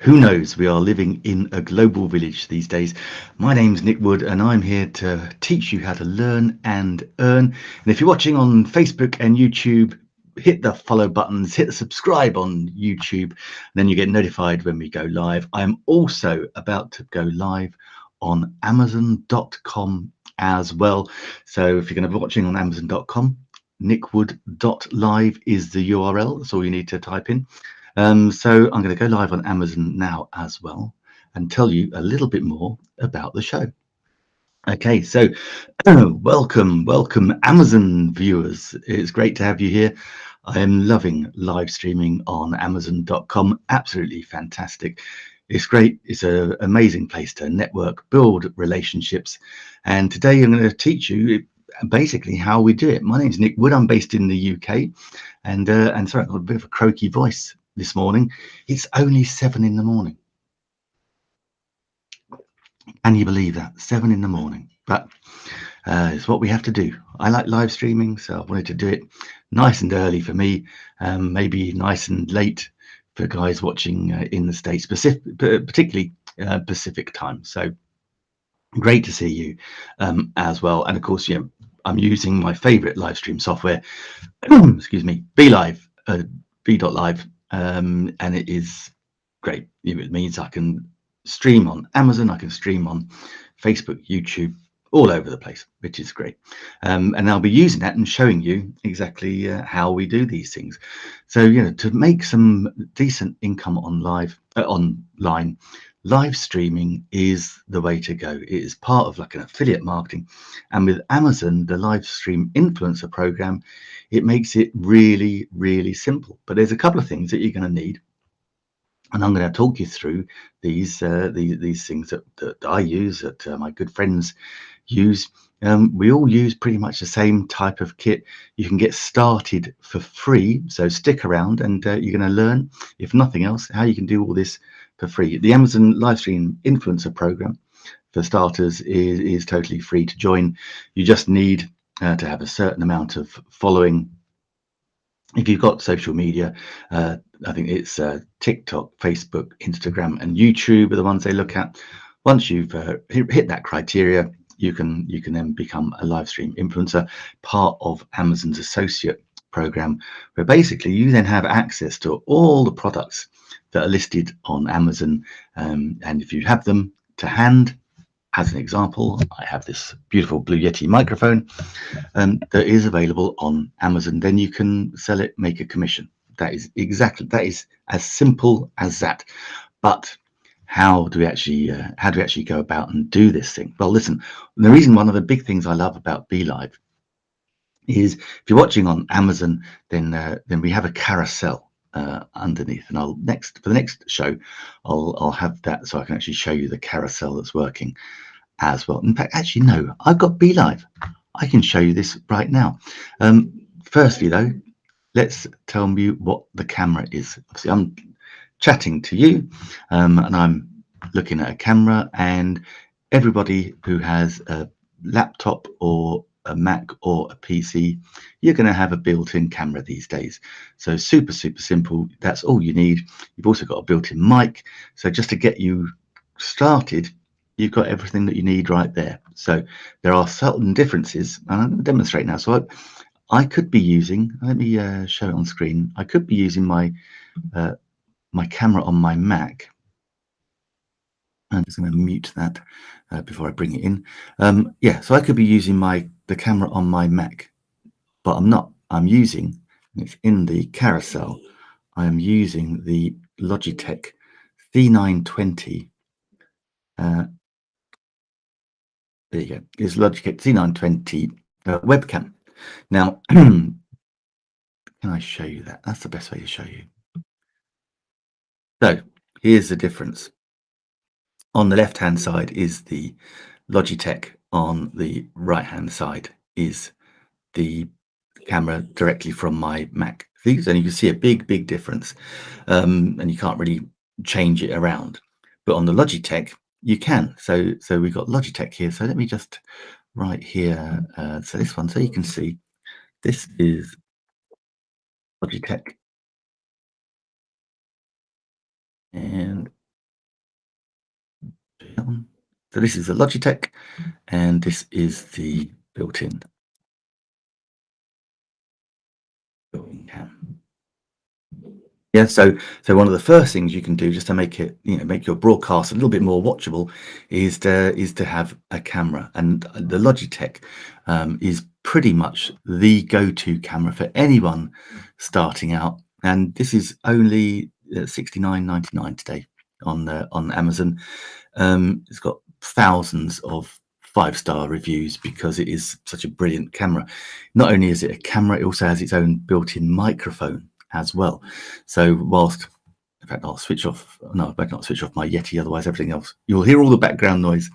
Who knows? We are living in a global village these days. My name's Nick Wood, and I'm here to teach you how to learn and earn. And if you're watching on Facebook and YouTube, hit the follow buttons, hit the subscribe on YouTube, and then you get notified when we go live. I'm also about to go live on Amazon.com as well. So if you're going to be watching on Amazon.com, nickwood.live is the URL. That's all you need to type in. So I'm going to go live on Amazon now as well and tell you a little bit more about the show. Okay, so welcome Amazon viewers. It's great to have you here. I am loving live streaming on Amazon.com. Absolutely fantastic. It's great. It's an amazing place to network, build relationships. And today I'm going to teach you basically how we do it. My name's Nick Wood. I'm based in the UK, and sorry, I've got a bit of a croaky voice this morning. It's only 7 in the morning. Can you believe that? 7 in the morning. But it's what we have to do. I like live streaming, so I wanted to do it nice and early for me, maybe nice and late for guys watching in the States, particularly Pacific time. So great to see you as well. And of course, yeah, I'm using my favorite live stream software, excuse me, B.live, and it is great. It means I can stream on Amazon, I can stream on Facebook, YouTube, all over the place, which is great. And I'll be using that and showing you exactly how we do these things. So, you know, to make some decent income online, live streaming is the way to go. It is part of like an affiliate marketing. And with Amazon, the live stream influencer program, it makes it really, really simple. But there's a couple of things that you're going to need. And I'm going to talk you through these things that I use, that my good friends use. We all use pretty much the same type of kit. You can get started for free, so stick around and you're going to learn, if nothing else, how you can do all this for free. The Amazon Livestream Influencer Program, for starters, is totally free to join. You just need to have a certain amount of following. If you've got social media, I think it's TikTok, Facebook, Instagram, and YouTube are the ones they look at. Once you've hit that criteria, you can then become a live stream influencer, part of Amazon's associate program, where basically you then have access to all the products that are listed on Amazon, and if you have them to hand. As an example, I have this beautiful Blue Yeti microphone that is available on Amazon. Then you can sell it, make a commission. That is as simple as that. But how do we actually go about and do this thing? Well, listen, the reason, one of the big things I love about BeLive is, if you're watching on Amazon, then we have a carousel underneath, and for the next show I'll have that, so I can actually show you the carousel that's working as well. In fact, actually no, I've got BeLive. I can show you this right now. Firstly though, let's tell me what the camera is. Obviously I'm chatting to you, and I'm looking at a camera, and everybody who has a laptop or a Mac or a PC, you're going to have a built-in camera these days. So super simple. That's all you need. You've also got a built-in mic. So just to get you started, you've got everything that you need right there. So there are certain differences, and I'm going to demonstrate now. So I could be using, let me show it on screen. I could be using my my camera on my Mac. I'm just going to mute that before I bring it in. Yeah, so I could be using the camera on my Mac, but I'm not. I'm using, and it's in the carousel, I am using the Logitech C920. There you go. It's Logitech C920 webcam. Now, can I show you that? That's the best way to show you. So here's the difference. On the left-hand side is the Logitech. On the right-hand side is the camera directly from my Mac. See, so you can see a big difference, and you can't really change it around. But on the Logitech, you can. So we've got Logitech here. So let me just write here. So this one, so you can see, this is Logitech, and down. So this is the Logitech, and this is the built-in cam. Yeah, so one of the first things you can do just to make it, make your broadcast a little bit more watchable, is to have a camera, and the Logitech is pretty much the go-to camera for anyone starting out. And this is only 69.99 today on Amazon. It's got thousands of five-star reviews because it is such a brilliant camera. Not only is it a camera, it also has its own built-in microphone as well. So whilst, in fact, I'll switch off. No, I better not switch off my Yeti, otherwise everything else, you'll hear all the background noise.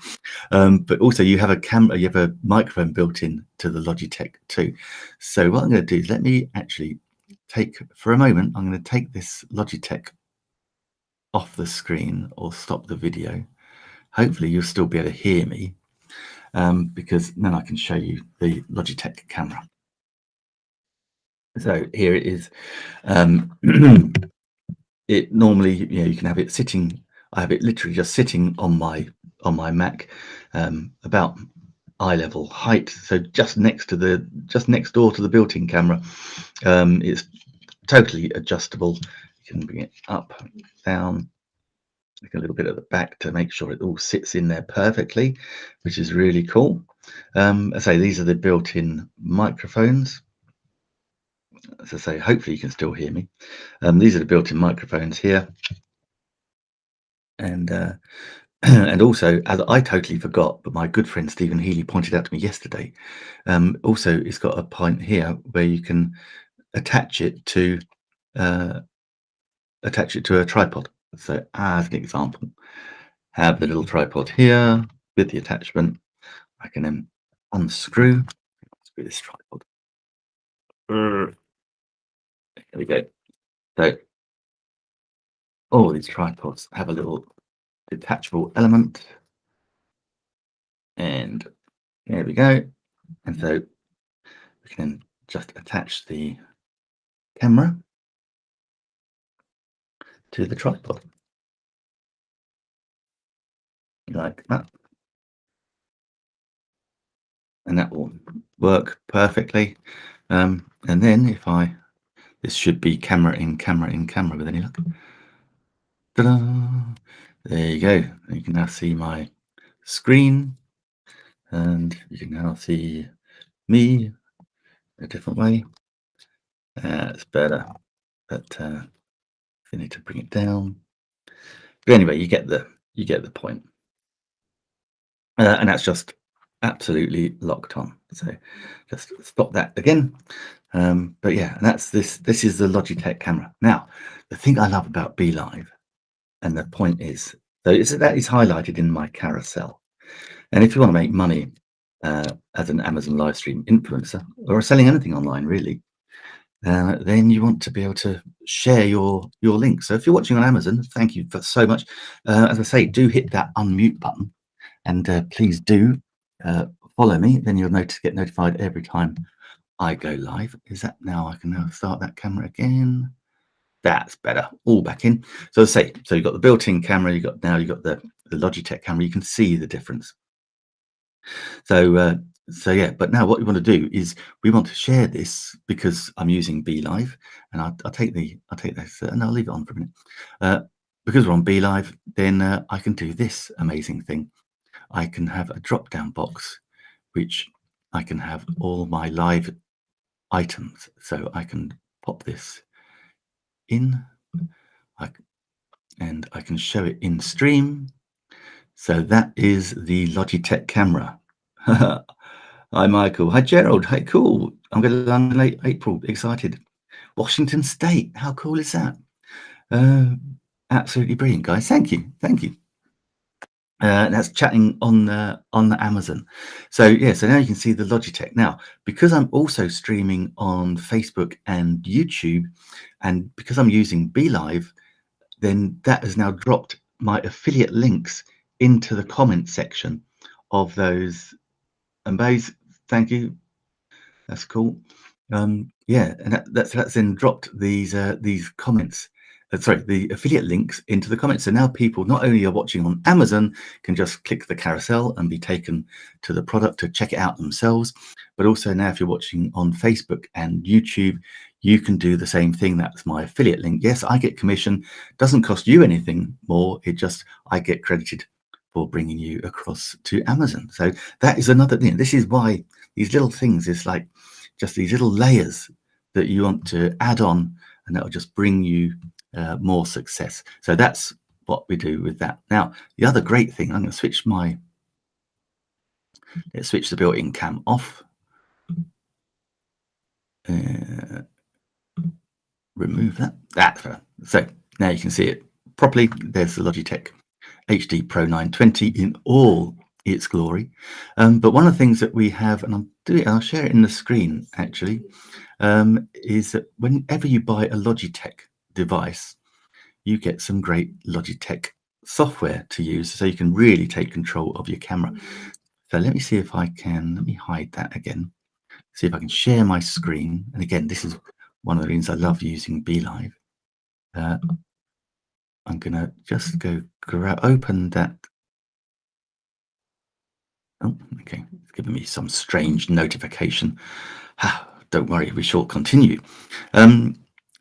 But also you have a camera, you have a microphone built in to the Logitech too. So what I'm going to do is let me actually take, for a moment, I'm going to take this Logitech off the screen or stop the video. Hopefully you'll still be able to hear me, because then I can show you the Logitech camera. So here it is. It normally, you can have it sitting. I have it literally just sitting on my Mac, about eye level height, so just next door to the built-in camera. It's totally adjustable. You can bring it up, down, like a little bit at the back to make sure it all sits in there perfectly, which is really cool. I say these are the built-in microphones. As I say, hopefully you can still hear me. These are the built-in microphones here, and and also, as I totally forgot, but my good friend Stephen Healy pointed out to me yesterday, also it's got a point here where you can attach it to a tripod. So as an example, have the little tripod here with the attachment. I can then unscrew this tripod. There we go. So all these tripods have a little detachable element, and there we go. And so we can just attach the camera to the tripod like that, and that will work perfectly. And then this should be camera in camera in camera with any luck. Ta-da! There you go. You can now see my screen, and you can now see me a different way. It's better, but you need to bring it down. But anyway, you get the point. And that's just absolutely locked on. So just stop that again. But yeah, and this is the Logitech camera. Now, the thing I love about Be Live, and the point is, that is highlighted in my carousel. And if you want to make money as an Amazon live stream influencer, or selling anything online really, then you want to be able to share your link. So if you're watching on Amazon, thank you so much. As I say, do hit that unmute button, and please do follow me. Then you'll get notified every time I go live. Is that now? I can now start that camera again. That's better. All back in. So as I say, so you've got the built-in camera. You've got the Logitech camera. You can see the difference. So yeah, but now what we want to do is we want to share this because I'm using Be Live, and I'll take this and I'll leave it on for a minute. Because we're on Be Live, then I can do this amazing thing. I can have a drop-down box, which I can have all my live items. So I can pop this in, and I can show it in stream. So that is the Logitech camera. Hi, Michael. Hi, Gerald. Hi, cool. I'm going to London late April. Excited. Washington State. How cool is that? Absolutely brilliant, guys. Thank you. Thank you. That's chatting on the Amazon. So yeah, so now you can see the Logitech. Now, because I'm also streaming on Facebook and YouTube, and because I'm using Be Live, then that has now dropped my affiliate links into the comment section of those. And Bays, thank you. That's cool. Yeah, and that's then dropped these comments sorry, the affiliate links into the comments. So now people not only are watching on Amazon can just click the carousel and be taken to the product to check it out themselves, but also now if you're watching on Facebook and YouTube, you can do the same thing. That's my affiliate link. Yes, I get commission, doesn't cost you anything more. It just, I get credited for bringing you across to Amazon. So that is another thing. This is why these little things is like just these little layers that you want to add on, and that will just bring you more success. So that's what we do with that. Now, the other great thing, I'm going to switch let's switch the built-in cam off. Remove that. So now you can see it properly. There's the Logitech HD Pro 920 in all its glory. But one of the things that we have, and I'll share it in the screen actually, is that whenever you buy a Logitech device, you get some great Logitech software to use, so you can really take control of your camera. So let me see if I can, let me hide that again, see if I can share my screen. And again, this is one of the reasons I love using BeLive. I'm gonna just go open that. Oh, okay, it's giving me some strange notification. Don't worry, we shall continue.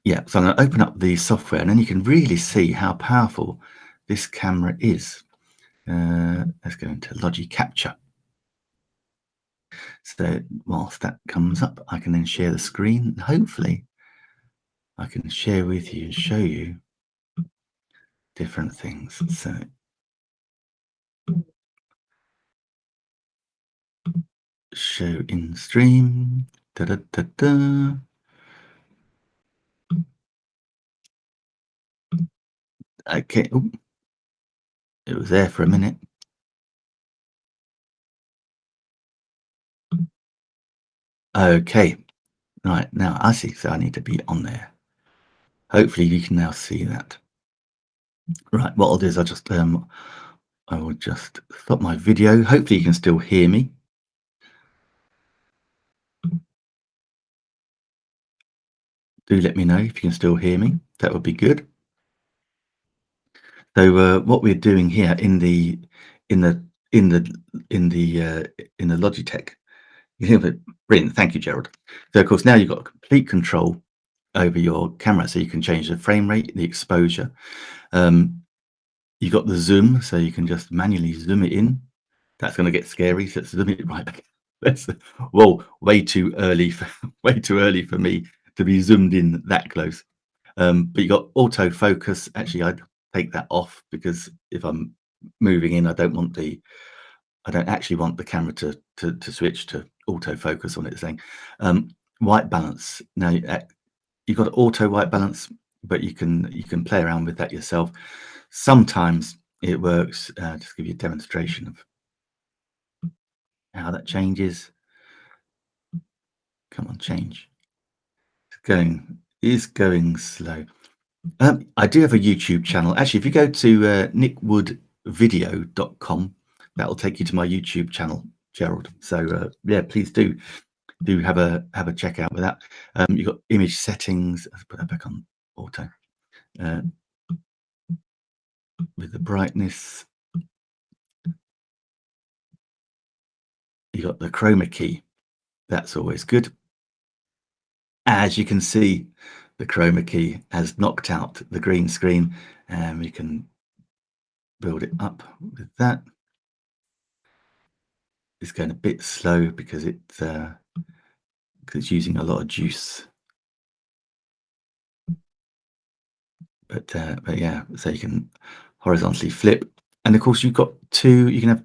Yeah, so I'm going to open up the software, and then you can really see how powerful this camera is. Let's go into Logi Capture. So whilst that comes up, I can then share the screen. Hopefully, I can share with you and show you different things. So show in stream. Da, da, da, da. Okay. Ooh. It was there for a minute. Okay. Right, now I see. So I need to be on there. Hopefully you can now see that. Right, what I'll do is I will just stop my video. Hopefully you can still hear me. Do let me know if you can still hear me. That would be good. So what we're doing here in the Logitech. Brilliant, thank you, Gerald. So of course now you've got complete control over your camera, so you can change the frame rate, the exposure. You've got the zoom, so you can just manually zoom it in. That's going to get scary, so let's zoom it right back. Whoa, way too early for me to be zoomed in that close. But you got autofocus. Actually, I'd take that off, because if I'm moving in, I don't actually want the camera to switch to autofocus on it. Saying white balance. Now you've got auto white balance, but you can play around with that yourself. Sometimes it works. Just give you a demonstration of how that changes. Come on, change. It's going slow. I do have a YouTube channel. Actually, if you go to nickwoodvideo.com, that'll take you to my YouTube channel, Gerald. So yeah, please do have a check out with that. You've got image settings. Let's put that back on auto. With the brightness, you got the chroma key. That's always good. As you can see, the chroma key has knocked out the green screen, and we can build it up with that. It's going a bit slow because it's using a lot of juice. But yeah, so you can horizontally flip, and of course you can have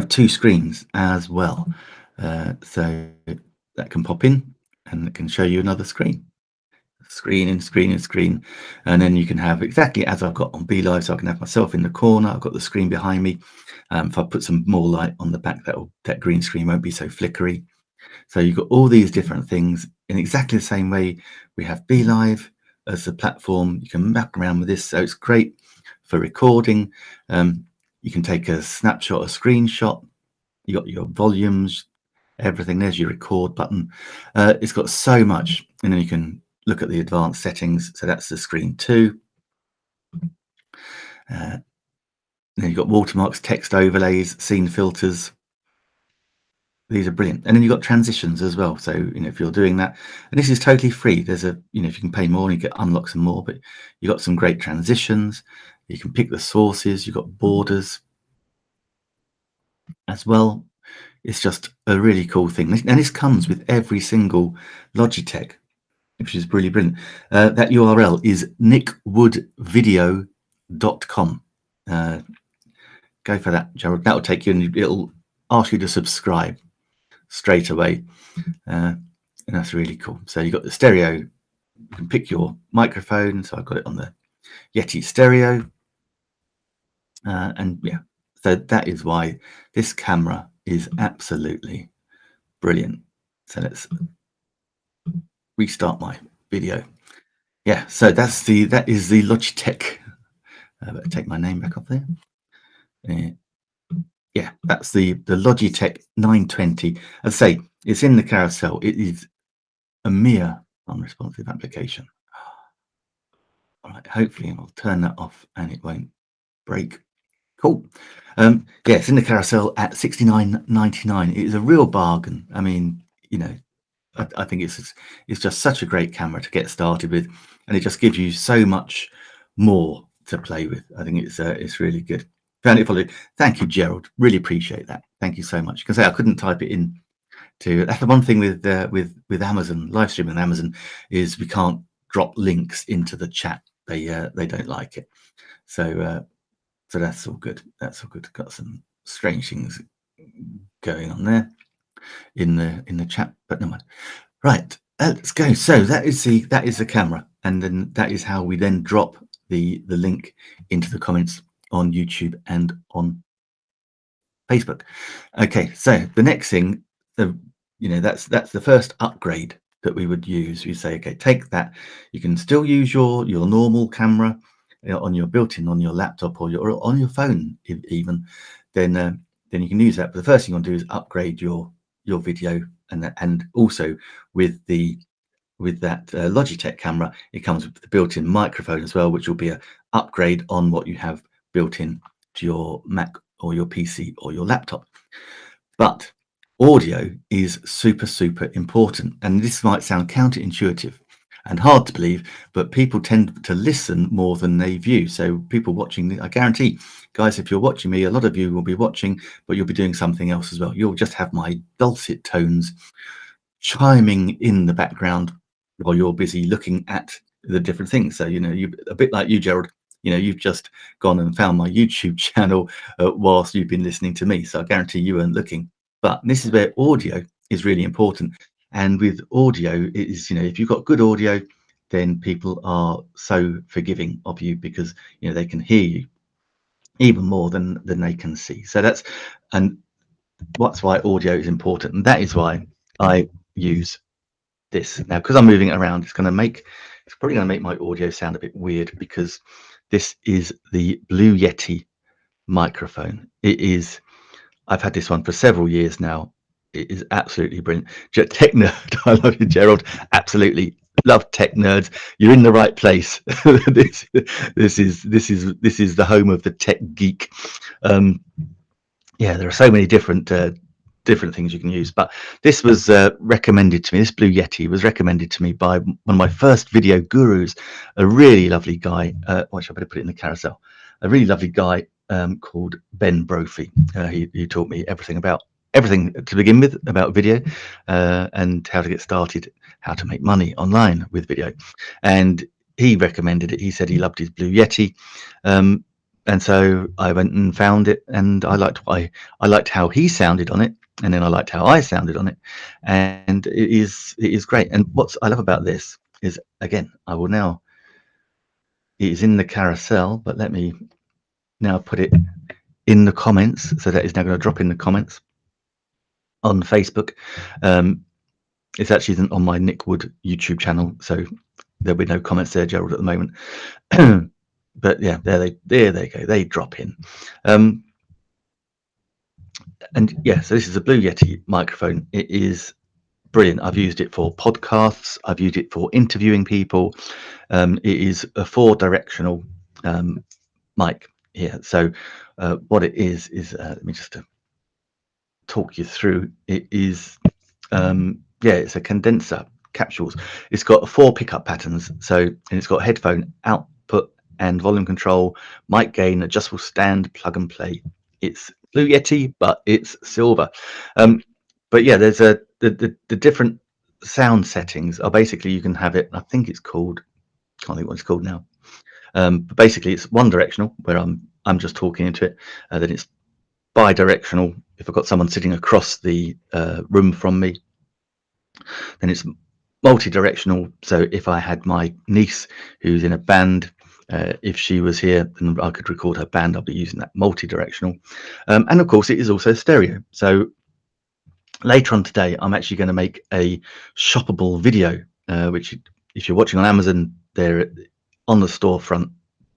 two screens as well. So that can pop in, and it can show you another screen, and then you can have exactly as I've got on BeLive. So I can have myself in the corner. I've got the screen behind me. If I put some more light on the back, that green screen won't be so flickery. So you've got all these different things in exactly the same way. We have BeLive as the platform. You can map around with this, so it's great for recording. You can take a snapshot, a screenshot. You got your volumes, everything. There's your record button. It's got so much, and then you can look at the advanced settings. So that's the screen 2. Then you've got watermarks, text overlays, scene filters. These are brilliant. And then you've got transitions as well. So, if you're doing that, and this is totally free, there's if you can pay more, you get unlock some more, but you've got some great transitions. You can pick the sources, you've got borders as well. It's just a really cool thing. And this comes with every single Logitech, which is really brilliant. That URL is nickwoodvideo.com. Go for that, Gerald. That'll take you, and it'll ask you to subscribe straight away. And that's really cool. So you've got the stereo. You can pick your microphone. So I've got it on the Yeti stereo. And yeah, so that is why this camera is absolutely brilliant. So let's restart my video. Yeah, so that is the Logitech. Better take my name back off there. Yeah, that's the Logitech 920. As I say, it's in the carousel. It is a mere unresponsive application. All right, hopefully I'll turn that off and it won't break. Cool. Yeah, it's in the carousel at $69.99. It is a real bargain. I mean, I think it's just such a great camera to get started with, and it just gives you so much more to play with. I think it's really good. Found it followed. Thank you, Gerald. Really appreciate that. Thank you so much. You can say I couldn't type it in. That's the one thing with Amazon live streaming. Amazon is we can't drop links into the chat. They don't like it. So that's all good. That's all good. Got some strange things going on there in the chat, but no mind. Right, let's go. So that is the camera, and then that is how we then drop the link into the comments on YouTube and on Facebook. Okay, so the next thing, that's the first upgrade that we would use. We say, okay, take that. You can still use your normal camera on your built-in on your laptop or on your phone even. Then you can use that. But the first thing you want to do is upgrade your video, and also with that Logitech camera, it comes with the built-in microphone as well, which will be an upgrade on what you have built in to your Mac or your PC or your laptop. But audio is super, super important. And this might sound counterintuitive and hard to believe, but people tend to listen more than they view. So people watching, I guarantee, guys, if you're watching me, a lot of you will be watching, but you'll be doing something else as well. You'll just have my dulcet tones chiming in the background while you're busy looking at the different things. So, you a bit like you, Gerald, you've just gone and found my YouTube channel whilst you've been listening to me. So I guarantee you weren't looking. But this is where audio is really important. And with audio, it is, if you've got good audio, then people are so forgiving of you because, they can hear you even more than they can see. So that's why audio is important. And that is why I use this now, because I'm moving it around. It's probably going to make my audio sound a bit weird because this is the Blue Yeti microphone. I've had this one for several years now. It is absolutely brilliant. Tech nerd, I love you, Gerald. Absolutely love tech nerds. You're in the right place. this is the home of the tech geek. Yeah, there are so many different things you can use, but this was recommended to me. This Blue Yeti was recommended to me by one of my first video gurus, a really lovely guy. Watch, I better put it in the carousel. A really lovely guy called Ben Brophy. He taught me everything to begin with about video and how to get started, how to make money online with video. And he recommended it. He said he loved his Blue Yeti. And so I went and found it, and I liked how he sounded on it, and then I liked how I sounded on it, and it is great. And what I love about this is, again, it is in the carousel, but let me now put it in the comments. So that is now going to drop in the comments on Facebook. It's actually on my Nick Wood YouTube channel, so there'll be no comments there, Gerald, at the moment. But yeah, there they go. They drop in. And yeah, so this is a Blue Yeti microphone. It is brilliant. I've used it for podcasts. I've used it for interviewing people. It is a 4-directional mic here. So what it is let me just talk you through. It is yeah, it's a condenser capsules. It's got 4 pickup patterns. So, and it's got headphone output and volume control, mic gain, adjustable stand, plug and play. It's Blue Yeti, but it's silver. But yeah, there's the different sound settings are basically, you can have it. I think it's called, can't think what it's called now. But basically, it's one directional where I'm just talking into it. Then it's bi-directional if I've got someone sitting across the room from me. Then it's multi-directional. So if I had my niece who's in a band, if she was here, then I could record her band. I'll be using that multi-directional. And of course, it is also stereo. So later on today, I'm actually going to make a shoppable video, which if you're watching on Amazon, they're on the storefront.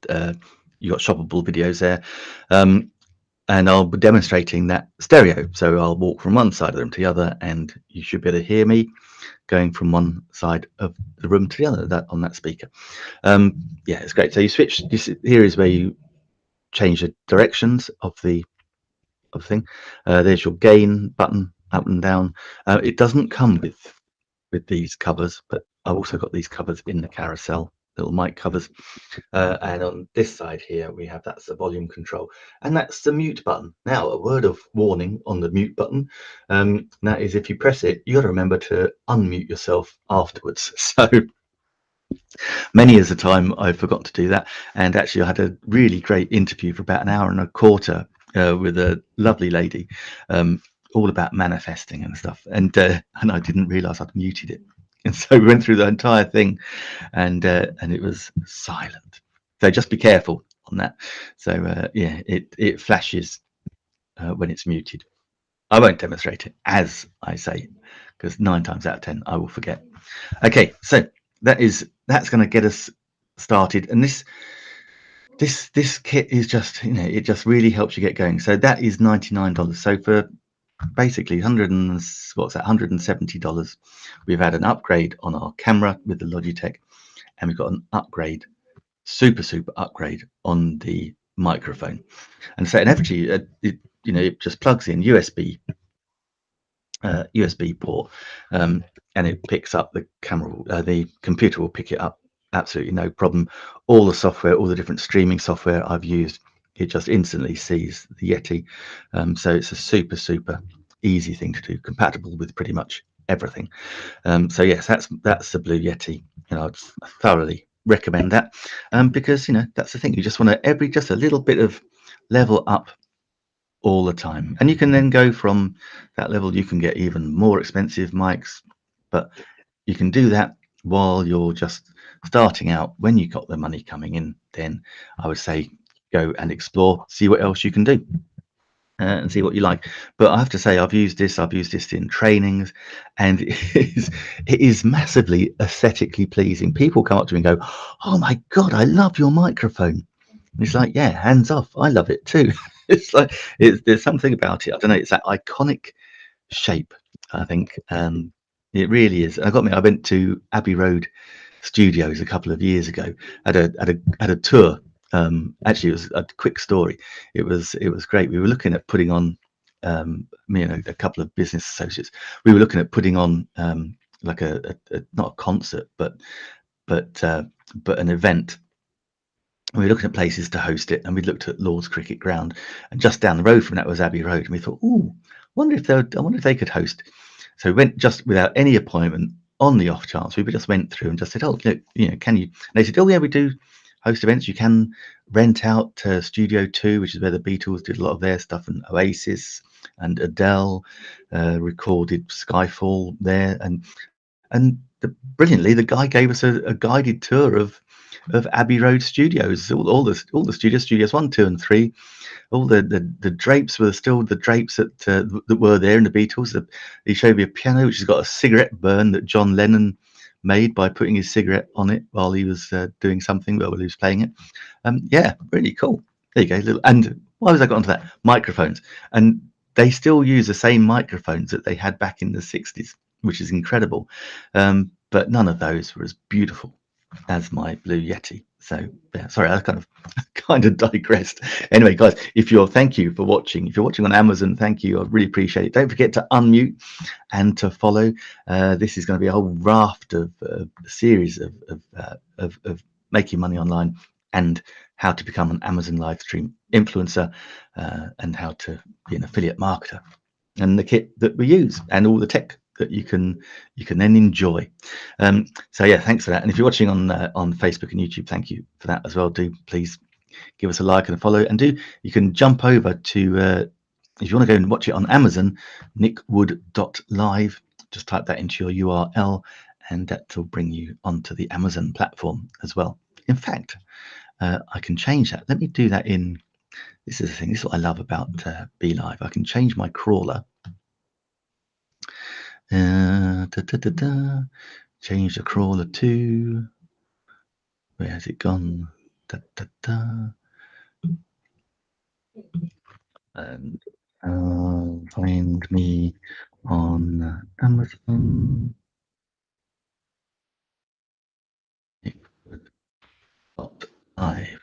You got shoppable videos there. And I'll be demonstrating that stereo. So I'll walk from one side of the room to the other, and you should be able to hear me going from one side of the room to the other on that speaker. Yeah, it's great. So you switch. Here is where you change the directions of the thing. There's your gain button, up and down. It doesn't come with these covers, but I've also got these covers in the carousel, little mic covers. And on this side here, we have, that's the volume control, and that's the mute button. Now, a word of warning on the mute button. That is, if you press it, you got to remember to unmute yourself afterwards. So many is the time I forgot to do that. And actually, I had a really great interview for about an hour and a quarter with a lovely lady, all about manifesting and stuff. And I didn't realize I'd muted it. And so we went through the entire thing, and it was silent. So just be careful on that. So yeah, it flashes when it's muted. I won't demonstrate it as I say, because 9 times out of 10 I will forget. Okay, so that's going to get us started, and this kit is just, it just really helps you get going. So that is $99. So for basically $170, we've had an upgrade on our camera with the Logitech, and we've got an upgrade, super upgrade on the microphone. And so, and actually, it just plugs in USB port, and it picks up the camera. The computer will pick it up, absolutely no problem. All the software, all the different streaming software I've used, it just instantly sees the Yeti. So it's a super easy thing to do, compatible with pretty much everything. So yes, that's the Blue Yeti. I'd thoroughly recommend that, because that's the thing. You just want to just a little bit of level up all the time, and you can then go from that level. You can get even more expensive mics, but you can do that while you're just starting out. When you got the money coming in, then I would say go and explore, see what else you can do, and see what you like. But I have to say, I've used this in trainings, and it is massively aesthetically pleasing. People come up to me and go, "Oh my god, I love your microphone." And it's like, yeah, hands off, I love it too. It's like, there's something about it, I don't know, it's that iconic shape, I think. It really is. I went to Abbey Road Studios a couple of years ago, at a tour. Actually, it was a quick story. It was great. We were looking at putting on, me and a couple of business associates. We were looking at putting on like a not a concert, but an event. We were looking at places to host it, and we looked at Lord's Cricket Ground, and just down the road from that was Abbey Road, and we thought, "Oh, I wonder if they could host." So we went just without any appointment, on the off chance. We just went through and just said, "Oh, can you?" And they said, "Oh yeah, we do host events. You can rent out Studio 2, which is where the Beatles did a lot of their stuff, and Oasis and Adele recorded Skyfall there." And brilliantly, the guy gave us a guided tour of Abbey Road Studios, all the studios 1, 2, and 3. All the drapes were still the drapes that were there in the Beatles. He showed me a piano which has got a cigarette burn that John Lennon made by putting his cigarette on it while he was doing something, while he was playing it. Yeah, really cool. There you go. And why was I got onto that? Microphones, and they still use the same microphones that they had back in the 60s, which is incredible. But none of those were as beautiful as my Blue Yeti. So yeah, sorry, I kind of digressed. Anyway, guys, thank you for watching. If you're watching on Amazon, thank you. I really appreciate it. Don't forget to unmute and to follow. This is going to be a whole raft of series of making money online and how to become an Amazon live stream influencer and how to be an affiliate marketer, and the kit that we use and all the tech that you can then enjoy. So yeah, thanks for that. And if you're watching on Facebook and YouTube, thank you for that as well. Do please give us a like and a follow, and you can jump over to if you want to go and watch it on Amazon, nickwood.live. Just type that into your URL and that will bring you onto the Amazon platform as well. In fact, I can change that. Let me do that in, this is the thing, this is what I love about Be Live. I can change my crawler. Change the crawler to, where has it gone? And find me on Amazon. Live.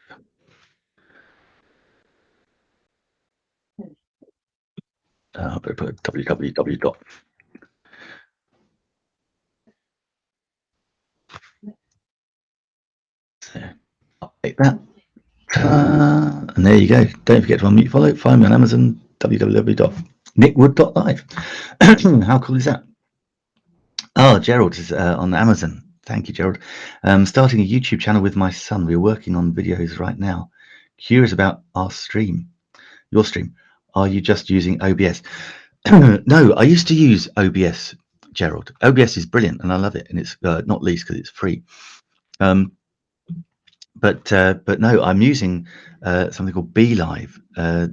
I'll put www. So update that. And there you go. Don't forget to unmute, follow, find me on Amazon, www.nickwood.live. How cool is that? Oh, Gerald is on Amazon. Thank you, Gerald. Starting a YouTube channel with my son. We're working on videos right now. Curious about our stream, your stream. Are you just using OBS? No, I used to use OBS, Gerald. OBS is brilliant and I love it. And it's not least because it's free. But no, I'm using something called BeLive.tv.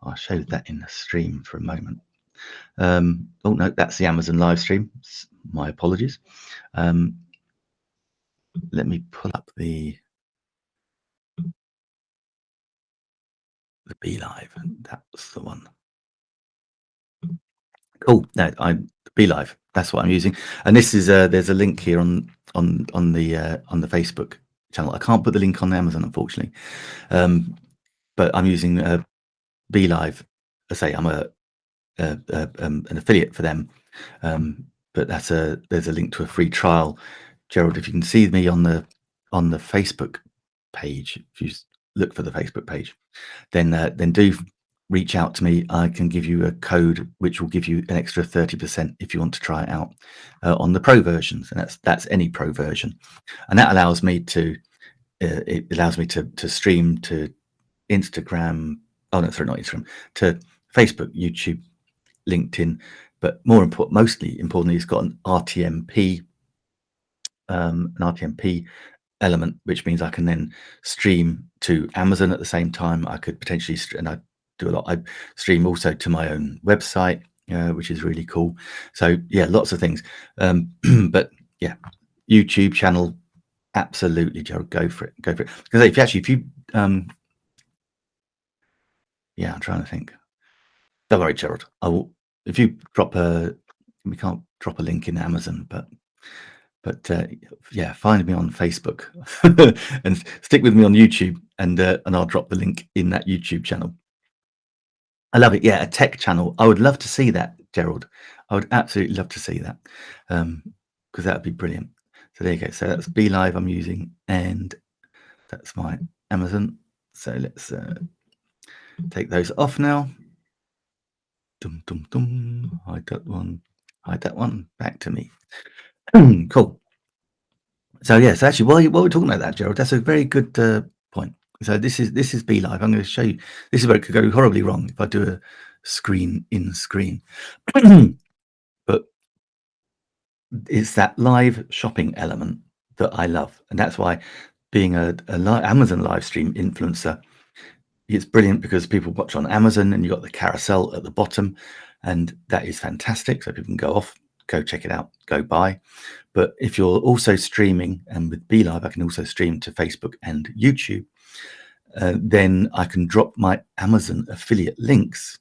I'll show that in the stream for a moment. Oh no, that's the Amazon live stream. My apologies. Let me pull up the Be Live. That's the one. Cool. No, I'm Be Live. That's what I'm using. And this is there's a link here on the Facebook channel. I can't put the link on Amazon, unfortunately. But I'm using Be Live. I say I'm an affiliate for them. But there's a link to a free trial. Gerald, if you can see me on the Facebook page, if you look for the Facebook page, then do reach out to me. I can give you a code which will give you an extra 30% if you want to try it out on the pro versions, and that's any pro version, and that allows me to stream to Instagram. Oh no, sorry, not Instagram. To Facebook, YouTube, LinkedIn, but mostly importantly, it's got an RTMP element, which means I can then stream to Amazon at the same time. I could potentially, and I do a lot. I stream also to my own website, which is really cool. So yeah, lots of things. But yeah, YouTube channel, absolutely, Gerald, go for it. Because if you yeah, I'm trying to think. Don't worry, Gerald. I will. If you drop we can't drop a link in Amazon, but yeah, find me on Facebook and stick with me on YouTube, and I'll drop the link in that YouTube channel. I love it. Yeah, a tech channel. I would love to see that, Gerald. I would absolutely love to see that, because that would be brilliant. So there you go. So that's Be Live I'm using, and that's my Amazon. So let's take those off now. Dum dum dum. Hide that one. Hide that one. Back to me. Cool. So yeah, so actually, while we're talking about that, Gerald, that's a very good point. So this is Be Live. I'm going to show you. This is where it could go horribly wrong if I do a screen in screen. But it's that live shopping element that I love, and that's why being a Amazon live stream influencer, it's brilliant because people watch on Amazon, and you got the carousel at the bottom, and that is fantastic. So people can go check it out, go buy. But if you're also streaming, and with Be Live, I can also stream to Facebook and YouTube, then I can drop my Amazon affiliate links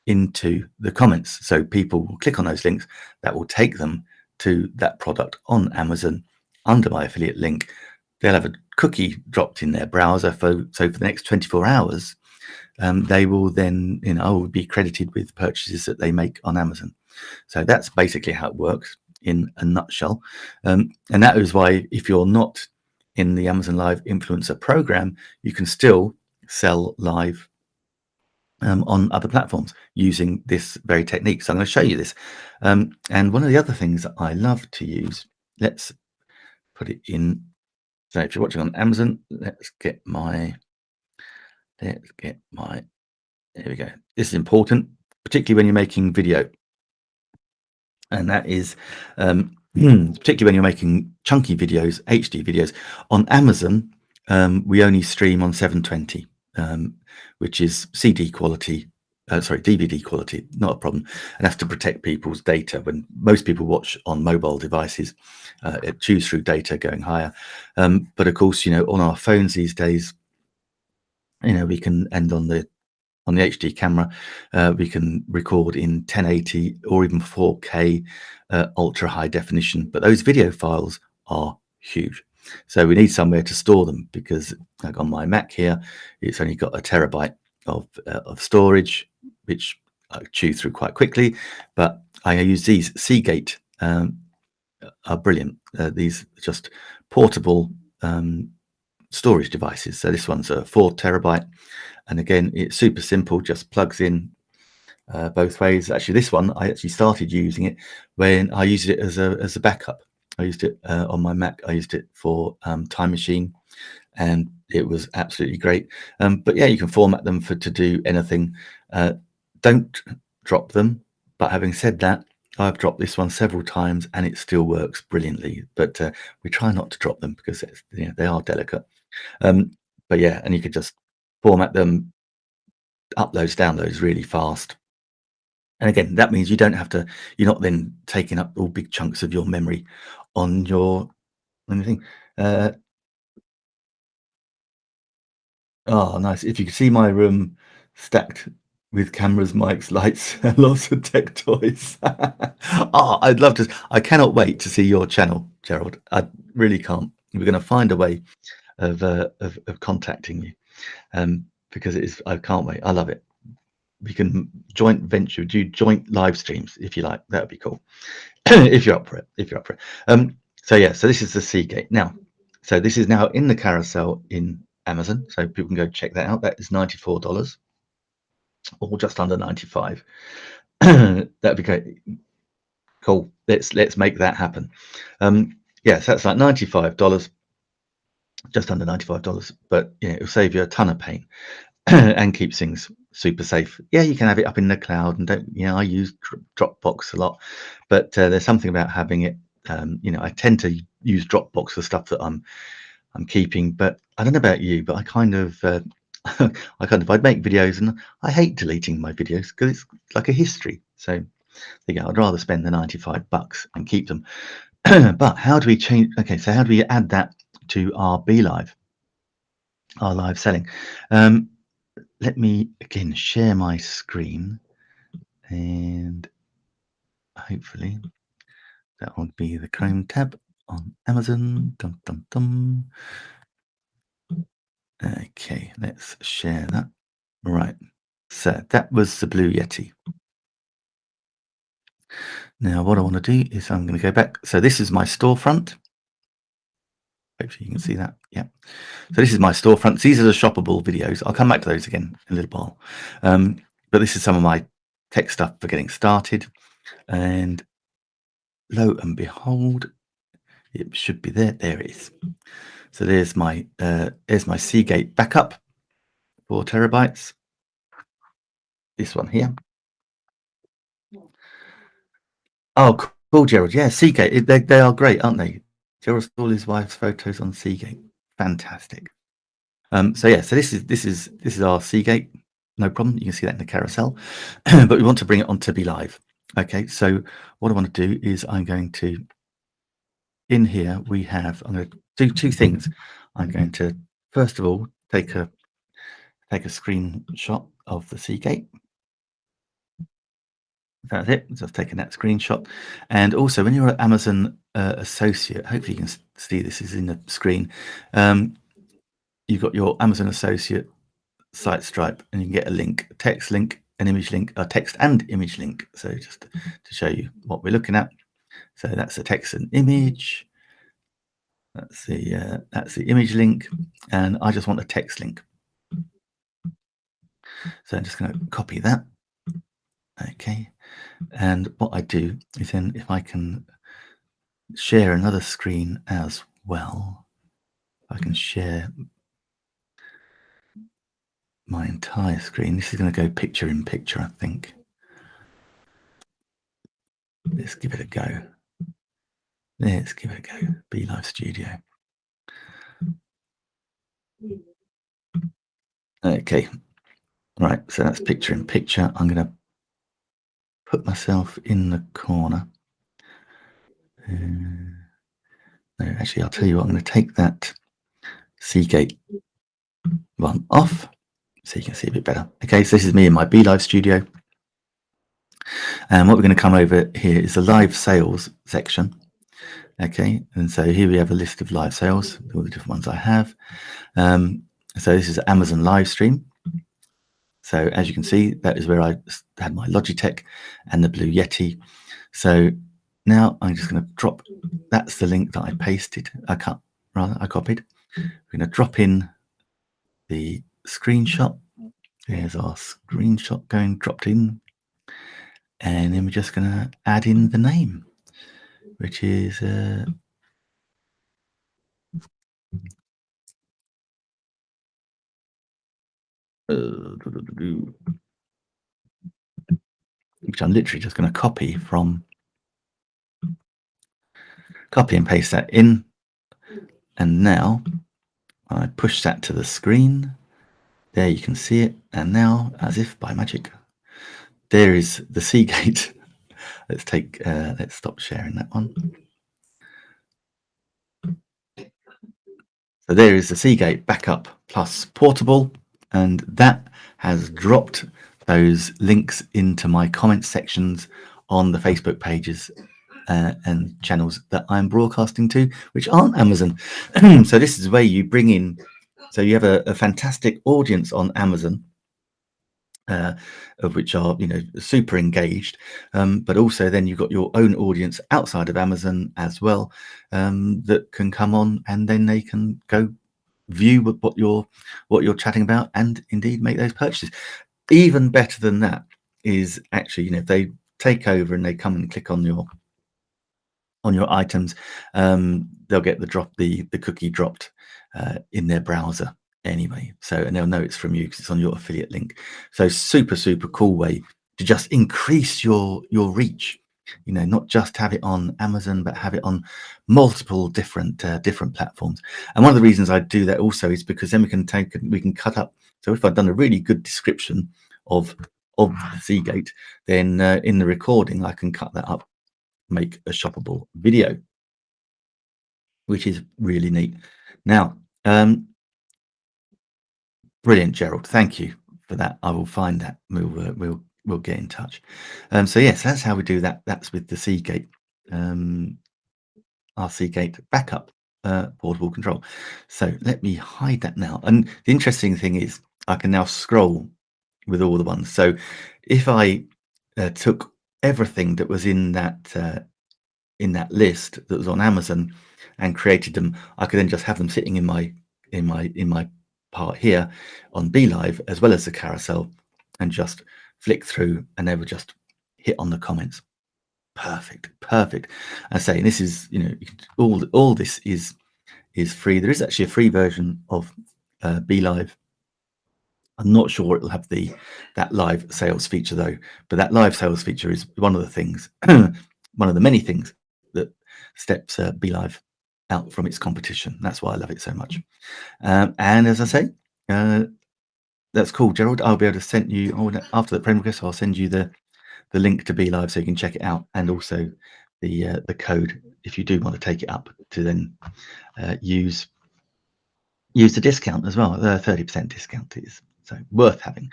into the comments. So people will click on those links, that will take them to that product on Amazon under my affiliate link. They'll have a cookie dropped in their browser. So for the next 24 hours, they will then, be credited with purchases that they make on Amazon. So that's basically how it works in a nutshell. And that is why if you're not in the Amazon Live Influencer program, you can still sell live on other platforms using this very technique. So I'm going to show you this. And one of the other things that I love to use, let's put it in. So if you're watching on Amazon, let's get my, there we go. This is important, particularly when you're making video. And that is particularly when you're making chunky videos, HD videos. On Amazon, we only stream on 720, which is CD quality, DVD quality, not a problem. And that's to protect people's data. When most people watch on mobile devices, it chews through data going higher. But of course, on our phones these days, we can end on the HD camera, we can record in 1080 or even 4K ultra high definition, but those video files are huge. So we need somewhere to store them, because like on my Mac here, it's only got 1 terabyte of storage, which I chew through quite quickly. But I use these Seagate, are brilliant. These just portable storage devices. So this one's a 4 terabyte. And again, it's super simple, just plugs in both ways. Actually, this one, I actually started using it when I used it as a backup. I used it on my Mac. I used it for Time Machine, and it was absolutely great. But yeah, you can format them to do anything. Don't drop them. But having said that, I've dropped this one several times and it still works brilliantly. But we try not to drop them because they are delicate. But yeah, and you could just format them, uploads, downloads really fast. And again, that means you're not then taking up all big chunks of your memory on your anything. Oh, nice. If you could see my room stacked with cameras, mics, lights, and lots of tech toys. Oh, I'd love to. I cannot wait to see your channel, Gerald. I really can't. We're going to find a way of contacting you, because it is. I can't wait. I love it. We can do joint live streams if you like. That would be cool. If you're up for it. So yeah, so this is the Seagate now. So this is now in the carousel in Amazon, so people can go check that out. That is $94 or just under 95. That'd be great. Cool. Let's make that happen. Yes, that's like $95, just under $95, but it'll save you a ton of pain and keeps things super safe. Yeah, you can have it up in the cloud, and I use Dropbox a lot, but there's something about having it. I tend to use Dropbox for stuff that I'm keeping, but I don't know about you, but I kind of I'd make videos and I hate deleting my videos because it's like a history. So I'd rather spend the $95 and keep them. But how do we change? Okay, so how do we add that to our our live selling? Let me again share my screen, and hopefully that will be the Chrome tab on Amazon. Dum, dum, dum. Okay, let's share that. Right, so that was the Blue Yeti. Now what I want to do is I'm going to go back. So this is my storefront. Hopefully you can see that. Yeah. So this is my storefront. These are the shoppable videos. I'll come back to those again in a little while. But this is some of my tech stuff for getting started. And lo and behold, it should be there. There it is. So there's my Seagate backup, 4 terabytes. This one here. Oh, cool, Gerald. Yeah, Seagate. They are great, aren't they? Gerald stole his wife's photos on Seagate. Fantastic. So yeah, so this is our Seagate. No problem. You can see that in the carousel, but we want to bring it on to be live. Okay, so what I want to do is I'm going to, in here I'm going to do two things. I'm going to first of all take a screenshot of the Seagate. That's it. Just taking that screenshot. And also, when you're an Amazon associate, hopefully you can see this is in the screen. You've got your Amazon associate site stripe, and you can get a link, a text link, an image link, a text and image link. So just to show you what we're looking at. So that's a text and image. That's the image link, and I just want a text link. So I'm just going to copy that. Okay, and what I do is then, if I can share another screen as well, I can share my entire screen. This is going to go picture in picture, I think. Let's give it a go. Let's give it a go. BeLive Studio. Okay, right, so that's picture in picture. I'm going to put myself in the corner. No, actually, I'll tell you what, I'm going to take that Seagate one off so you can see a bit better. Okay, so this is me in my BeLive Studio. And what we're going to come over here is the live sales section. Okay, and so here we have a list of live sales, all the different ones I have. So this is Amazon live stream. So as you can see, that is where I had my Logitech and the Blue Yeti. So now I'm just going to drop, that's the link that I pasted, I copied. We're going to drop in the screenshot. There's our screenshot dropped in. And then we're just going to add in the name, which is which I'm literally just going to copy and paste that in. And now I push that to the screen. There you can see it. And now, as if by magic, there is the Seagate. Let's stop sharing that one. So there is the Seagate Backup Plus Portable, and that has dropped those links into my comment sections on the Facebook pages and channels that I'm broadcasting to, which aren't Amazon. So this is where you bring in, so you have a fantastic audience on Amazon, of which are, super engaged, but also then you've got your own audience outside of Amazon as well, that can come on, and then they can go view what you're chatting about and indeed make those purchases. Even better than that is actually, if they take over and they come and click on your items, they'll get the cookie dropped in their browser anyway, and they'll know it's from you because it's on your affiliate link. So super cool way to just increase your reach, not just have it on Amazon, but have it on multiple different platforms. And one of the reasons I do that also is because then we can cut up. So if I've done a really good description of the Seagate, then in the recording I can cut that up, make a shoppable video, which is really neat. Now, brilliant, Gerald. Thank you for that. I will find that. We'll get in touch. So yes, that's how we do that. That's with the Seagate, our Seagate backup portable control. So let me hide that now. And the interesting thing is, I can now scroll with all the ones. So if I took everything that was in that list that was on Amazon and created them, I could then just have them sitting in my part here on BeLive, as well as the carousel, and just flick through, and they would just hit on the comments. Perfect. I say, this is, all this is free. There is actually a free version of BeLive. I'm not sure it'll have that live sales feature though, but that live sales feature is one of the things, one of the many things that steps BeLive out from its competition. That's why I love it so much. And as I say, that's cool, Gerald. I'll be able to send you, after the friend request, I'll send you the link to BeLive so you can check it out, and also the code if you do want to take it up to then use the discount as well. The 30% discount is So worth having.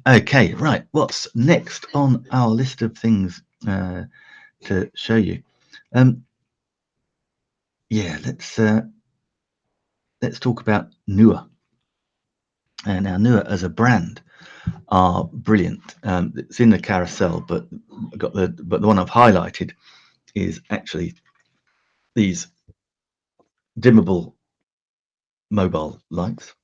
Okay, right. What's next on our list of things to show you? Yeah, let's talk about Nua. And now Nua as a brand are brilliant. It's in the carousel, but the one I've highlighted is actually these dimmable mobile lights.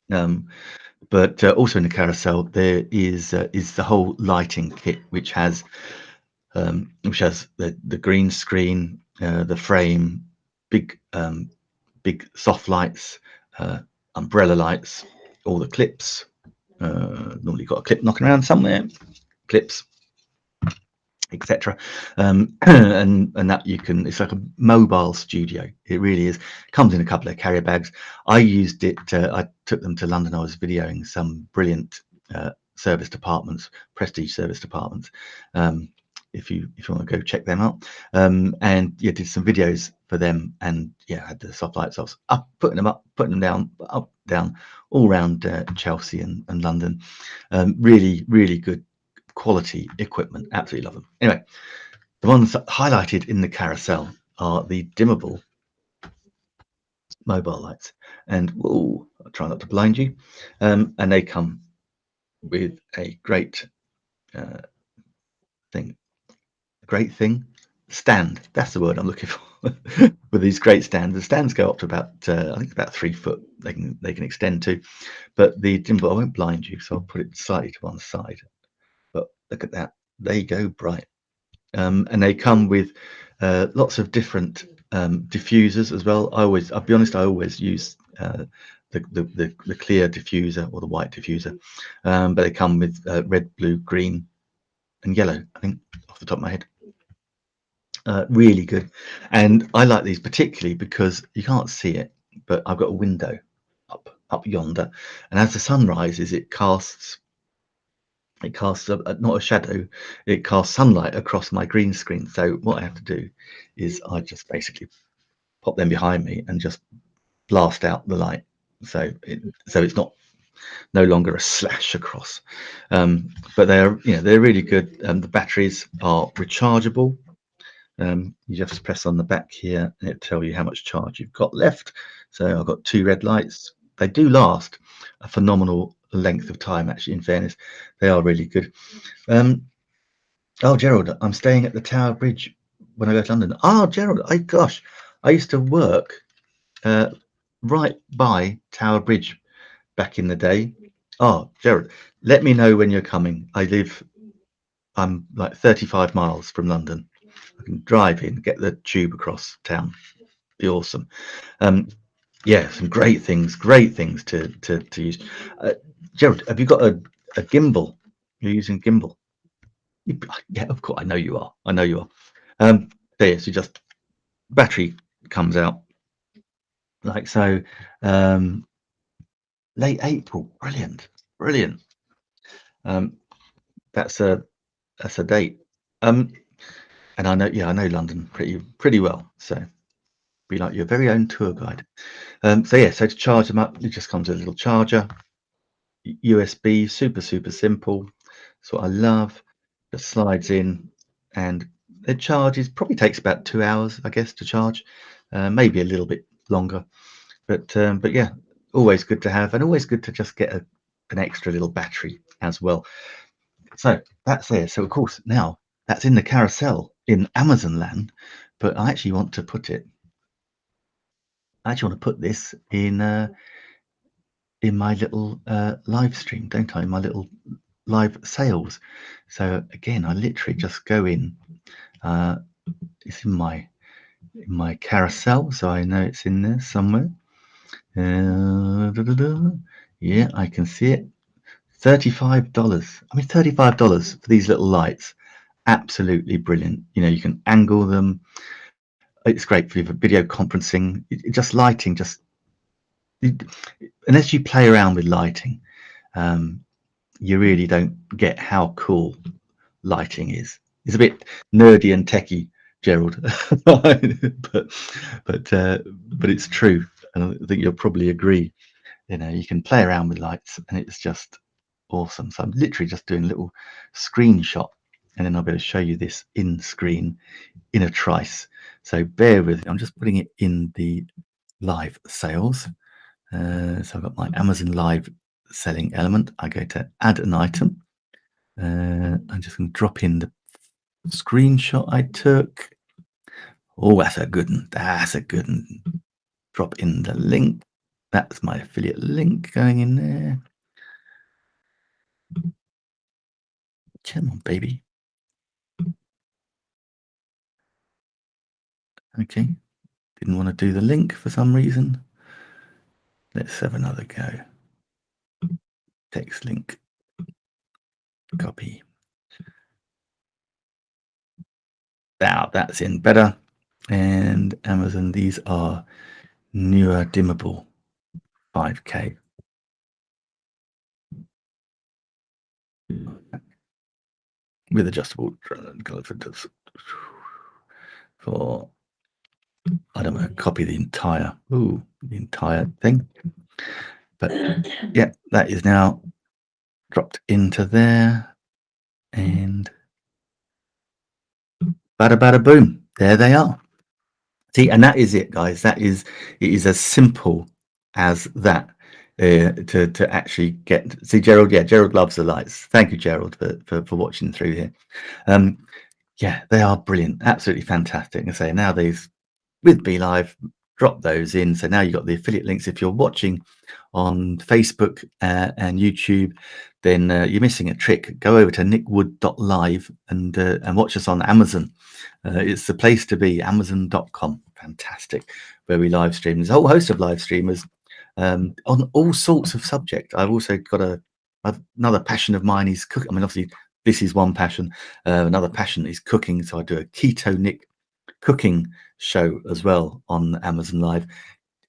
But also in the carousel there is the whole lighting kit, which has the green screen, the frame, big soft lights, umbrella lights, all the clips. Normally got a clip knocking around somewhere, clips, etc. And that you can, it's like a mobile studio. It really is. Comes in a couple of carrier bags. I used it, I took them to London. I was videoing some brilliant service departments, prestige service departments. If you want to go check them out, and yeah, did some videos for them, and yeah, had the soft lights. I was up, putting them up, putting them down, up, down, all around Chelsea and London. Really good quality equipment. Absolutely love them. Anyway, the ones highlighted in the carousel are the dimmable mobile lights, and I'll try not to blind you. And they come with a great thing. Great thing. Stand. That's the word I'm looking for. With these great stands, the stands go up to about I think about 3 foot. They can extend to, but the dimmable, I won't blind you, so I'll put it slightly to one side. But look at that. They go bright. And they come with lots of different diffusers as well. I'll be honest, I always use the clear diffuser or the white diffuser, but they come with red, blue, green, and yellow, I think, off the top of my head. Really good. And I like these particularly because you can't see it, but I've got a window up yonder, and as the sun rises, it casts not a shadow, it casts sunlight across my green screen. So what I have to do is I just basically pop them behind me and just blast out the light, so it's not no longer a slash across. But they're really good. The batteries are rechargeable. You just press on the back here and it'll tell you how much charge you've got left. So I've got 2 red lights. They do last a phenomenal length of time, actually. In fairness, they are really good. Oh, Gerald, I'm staying at the Tower Bridge when I go to London. Oh, Gerald, I used to work right by Tower Bridge back in the day. Oh, Gerald, let me know when you're coming. I'm like 35 miles from London. I can drive in, get the tube across town. Be awesome. Yeah, some great things to use. Gerald, have you got a gimbal? You're using gimbal? Yeah, of course. I know you are. I know you are. There, so just battery comes out like so. Late April. Brilliant. That's a date. And I know London pretty well. So be like your very own tour guide. So yeah, so to charge them up, it just comes with a little charger, USB, super simple. That's what I love. Just slides in, and it charges. Probably takes about 2 hours, I guess, to charge. Maybe a little bit longer, but yeah, always good to have, and always good to just get an extra little battery as well. So that's there. So of course now that's in the carousel in Amazon land, but I actually want to put this in my little live stream, don't I? In my little live sales. So again, I literally just go in. It's in my carousel, so I know it's in there somewhere. Yeah, I can see it. $35. I mean, $35 for these little lights. Absolutely brilliant. You can angle them. It's great for video conferencing. Just lighting, unless you play around with lighting, you really don't get how cool lighting is. It's a bit nerdy and techie, Gerald, but it's true, and I think you'll probably agree. you can play around with lights, and it's just awesome. So I'm literally just doing a little screenshot, and then I'll be able to show you this in screen in a trice. So bear with me. I'm just putting it in the live sales. So I've got my Amazon live selling element. I go to add an item. I'm just going to drop in the screenshot I took. Oh, that's a good one. That's a good one. Drop in the link. That's my affiliate link going in there. Come on, baby. Okay. Didn't want to do the link for some reason. Let's have another go. Text link. Copy. Now that's in better. And Amazon, these are newer dimmable 5K. With adjustable for, I don't want to copy the entire thing, but yeah, that is now dropped into there, and bada bada boom, there they are. See, and that is it, guys. It is as simple as that. To actually get, see, Gerald, yeah, Gerald loves the lights. Thank you, Gerald, for watching through here. Yeah, they are brilliant, absolutely fantastic. And say nowadays with BeLive, drop those in. So now you've got the affiliate links. If you're watching on Facebook and YouTube, then you're missing a trick. Go over to nickwood.live and watch us on Amazon. It's the place to be, amazon.com. Fantastic, where we live stream. There's a whole host of live streamers on all sorts of subjects. I've also got another passion of mine is cooking. I mean, obviously, this is one passion. Another passion is cooking. So I do a Keto Nick cooking show as well on Amazon Live.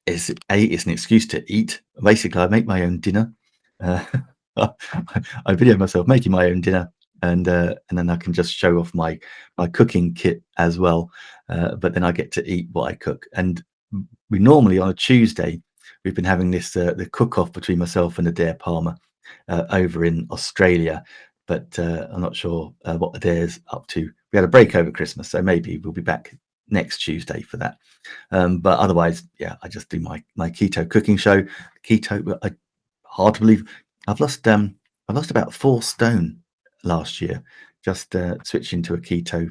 It's an excuse to eat. Basically, I make my own dinner. I video myself making my own dinner, and then I can just show off my cooking kit as well. But then I get to eat what I cook. And we normally on a Tuesday we've been having this the cook off between myself and Adair Palmer over in Australia. But I'm not sure what Adair's up to. We had a break over Christmas, so maybe we'll be back next Tuesday for that. But otherwise, yeah, I just do my keto cooking show. Keto, hard to believe, I've lost about 4 stone last year, just switching to a keto.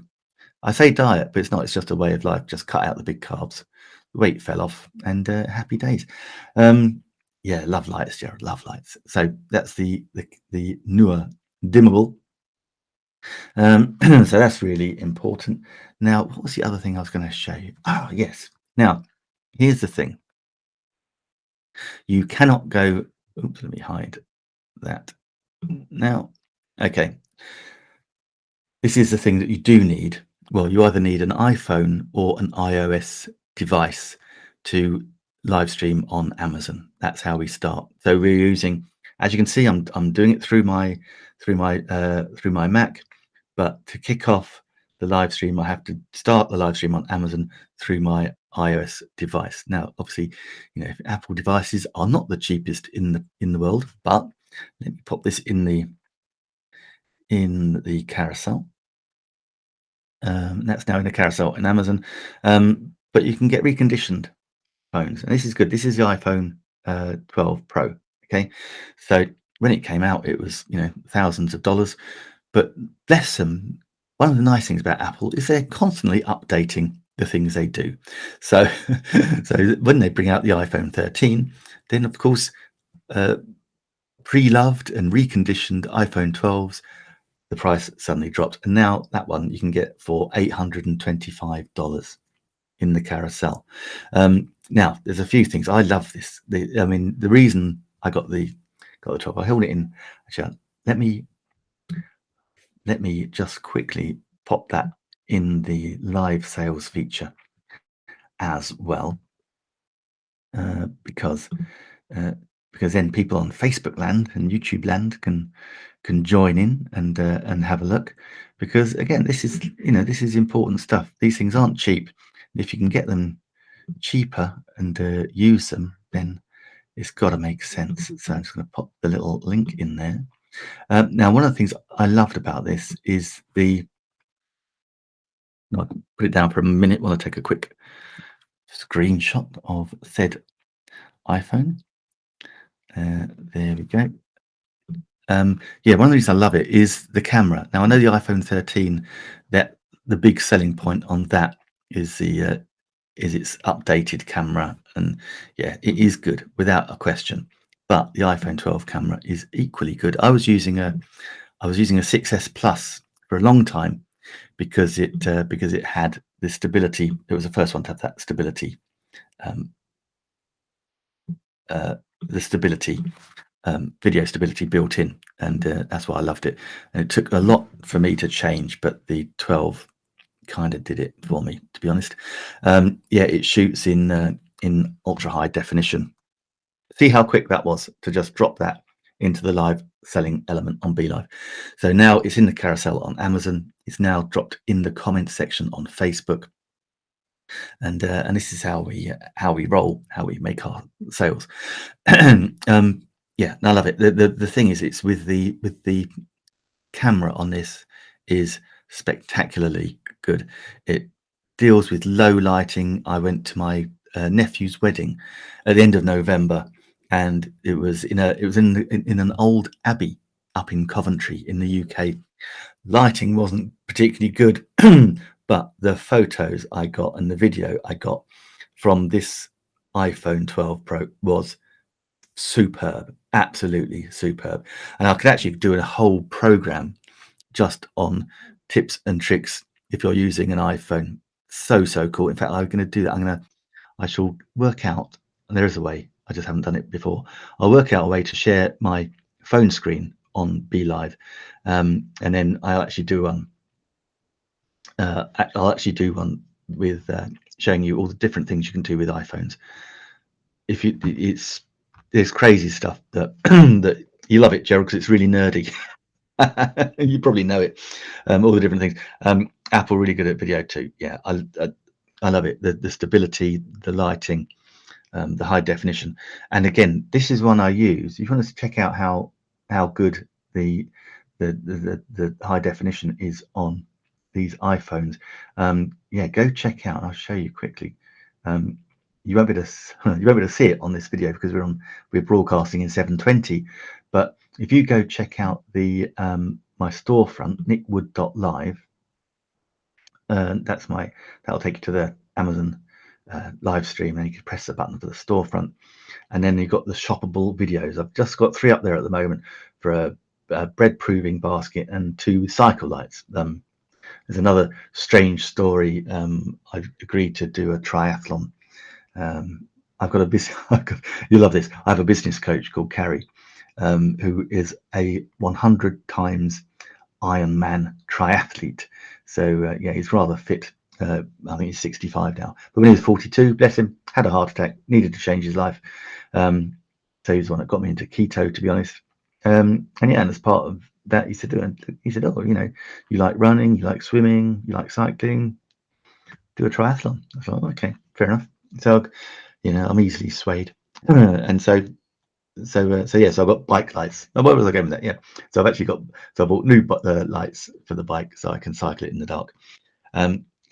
I say diet, but it's not. It's just a way of life. Just cut out the big carbs. The weight fell off, and happy days. Yeah, love lights, Jared. Love lights. So that's the newer dimmable. So that's really important. Now, what was the other thing I was going to show you? Oh, yes. Now, here's the thing. You cannot go. Oops, let me hide that. Now, okay. This is the thing that you do need. Well, you either need an iPhone or an iOS device to live stream on Amazon. That's how we start. So we're using, as you can see, I'm doing it through my Mac. But to kick off the live stream, I have to start the live stream on Amazon through my iOS device. Now, obviously, Apple devices are not the cheapest in the world, but let me pop this in the carousel. That's now in the carousel in Amazon. But you can get reconditioned phones, and this is good. This is the iPhone 12 Pro. Okay, so when it came out, it was thousands of dollars. But bless them, one of the nice things about Apple is they're constantly updating the things they do. So, so when they bring out the iPhone 13, then of course, pre-loved and reconditioned iPhone 12s, the price suddenly dropped, and now that one you can get for $825 in the carousel. Now, there's a few things. I love this. The reason I got the 12, I hold it in. Actually, let me just quickly pop that in the live sales feature as well, because then people on Facebook land and YouTube land can join in and have a look. Because again, this is important stuff. These things aren't cheap. If you can get them cheaper and use them, then It's got to make sense. So I'm just going to pop the little link in there. Now, one of the things I loved about this is I'll put it down for a minute while I take a quick screenshot of said iPhone. There we go. Yeah, one of the reasons I love it is the camera. Now, I know the iPhone 13, that the big selling point on that is its updated camera, and yeah, it is good without a question. But the iPhone 12 camera is equally good. I was using a 6S Plus for a long time because it had the stability. It was the first one to have that stability, um, the stability video stability built in, and that's why I loved it. And it took a lot for me to change, but the 12 kind of did it for me, to be honest. Yeah, it shoots in ultra high definition. See how quick that was to just drop that into the live selling element on BeLive. So now it's in the carousel on Amazon. It's now dropped in the comment section on Facebook. And this is how we roll, how we make our sales. Yeah, I love it. The thing is, it's with the camera on this is spectacularly good. It deals with low lighting. I went to my nephew's wedding at the end of November, and it was in an old abbey up in Coventry in the UK. Lighting wasn't particularly good, but the photos I got and the video I got from this iPhone 12 Pro was superb, absolutely superb. And I could actually do a whole program just on tips and tricks if you're using an iPhone. So cool. In fact, I'm going to do that. I shall work out, and there is a way, I just haven't done it before. I'll work out a way to share my phone screen on BeLive, and then I'll actually do one. I'll actually do one with showing you all the different things you can do with iPhones. There's crazy stuff that that you love it, Gerald, because it's really nerdy. You probably know it. All the different things. Apple really good at video too. Yeah, I love it. The stability, the lighting, the high definition. And again, this is one I use. If you want to check out how good the high definition is on these iPhones, yeah, go check out. I'll show you quickly. You won't be able to see it on this video because we're broadcasting in 720. But if you go check out the my storefront, nickwood.live, that'll take you to the Amazon live stream, and you can press the button for the storefront, and then you've got the shoppable videos. I've just got 3 up there at the moment for a bread proving basket and 2 cycle lights. There's another strange story. I've agreed to do a triathlon. I've got a business. You love this. I have a business coach called Carrie, who is a 100 times Ironman triathlete. So yeah, he's rather fit. I think he's 65 now. But when he was 42, bless him, had a heart attack, needed to change his life. So he's the one that got me into keto, to be honest. And yeah, and as part of that, he said, "Oh, you like running, you like swimming, you like cycling. Do a triathlon." I thought, okay, fair enough. So, I'm easily swayed, and so yeah. So I've got bike lights. Oh, where was I going with that? Yeah. So I bought new lights for the bike so I can cycle it in the dark.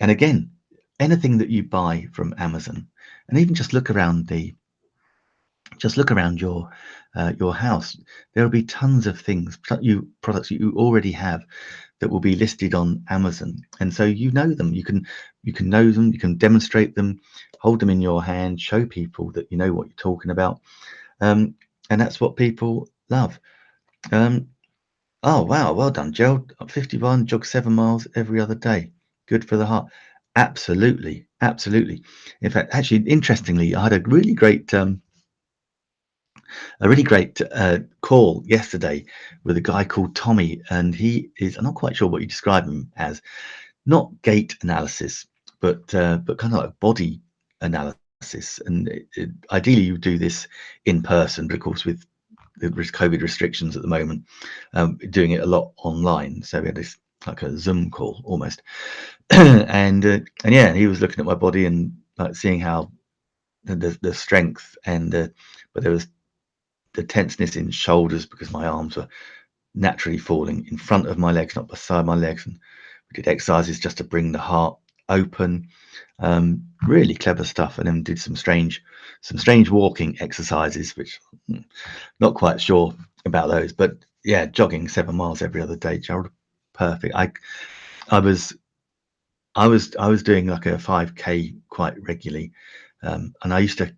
And again, anything that you buy from Amazon, and even just look around your house, there will be tons of things, products you already have that will be listed on Amazon, and so you know them. You can know them. You can demonstrate them, hold them in your hand, show people that you know what you're talking about, and that's what people love. Oh wow, well done, Gerald. 51, jog 7 miles every other day. Good for the heart. Absolutely. In fact, actually, interestingly, I had a really great call yesterday with a guy called Tommy, and I'm not quite sure what you describe him as, not gait analysis, but kind of like body analysis. And ideally you do this in person, but of course with the COVID restrictions at the moment, doing it a lot online. So we had this like a Zoom call almost, and yeah, he was looking at my body and like seeing how the strength, and but there was the tenseness in shoulders because my arms were naturally falling in front of my legs, not beside my legs. And we did exercises just to bring the heart open. Really clever stuff. And then did some strange walking exercises, which not quite sure about those. But yeah, jogging 7 miles every other day, Gerald. Perfect. I was doing like a 5K quite regularly, and I used to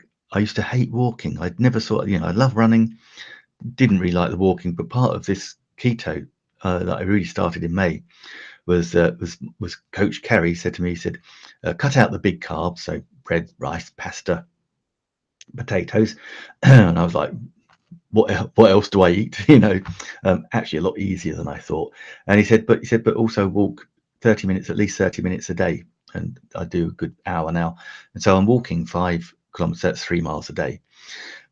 hate walking. I'd never sort of, I love running, didn't really like the walking, but part of this keto that I really started in May was Coach Kerry said to me, he said, cut out the big carbs, so bread, rice, pasta, potatoes, and I was like, what else do I eat? Actually a lot easier than I thought. And he said, but also walk 30 minutes, at least 30 minutes a day. And I do a good hour now. And so I'm walking 5 kilometers, that's 3 miles a day.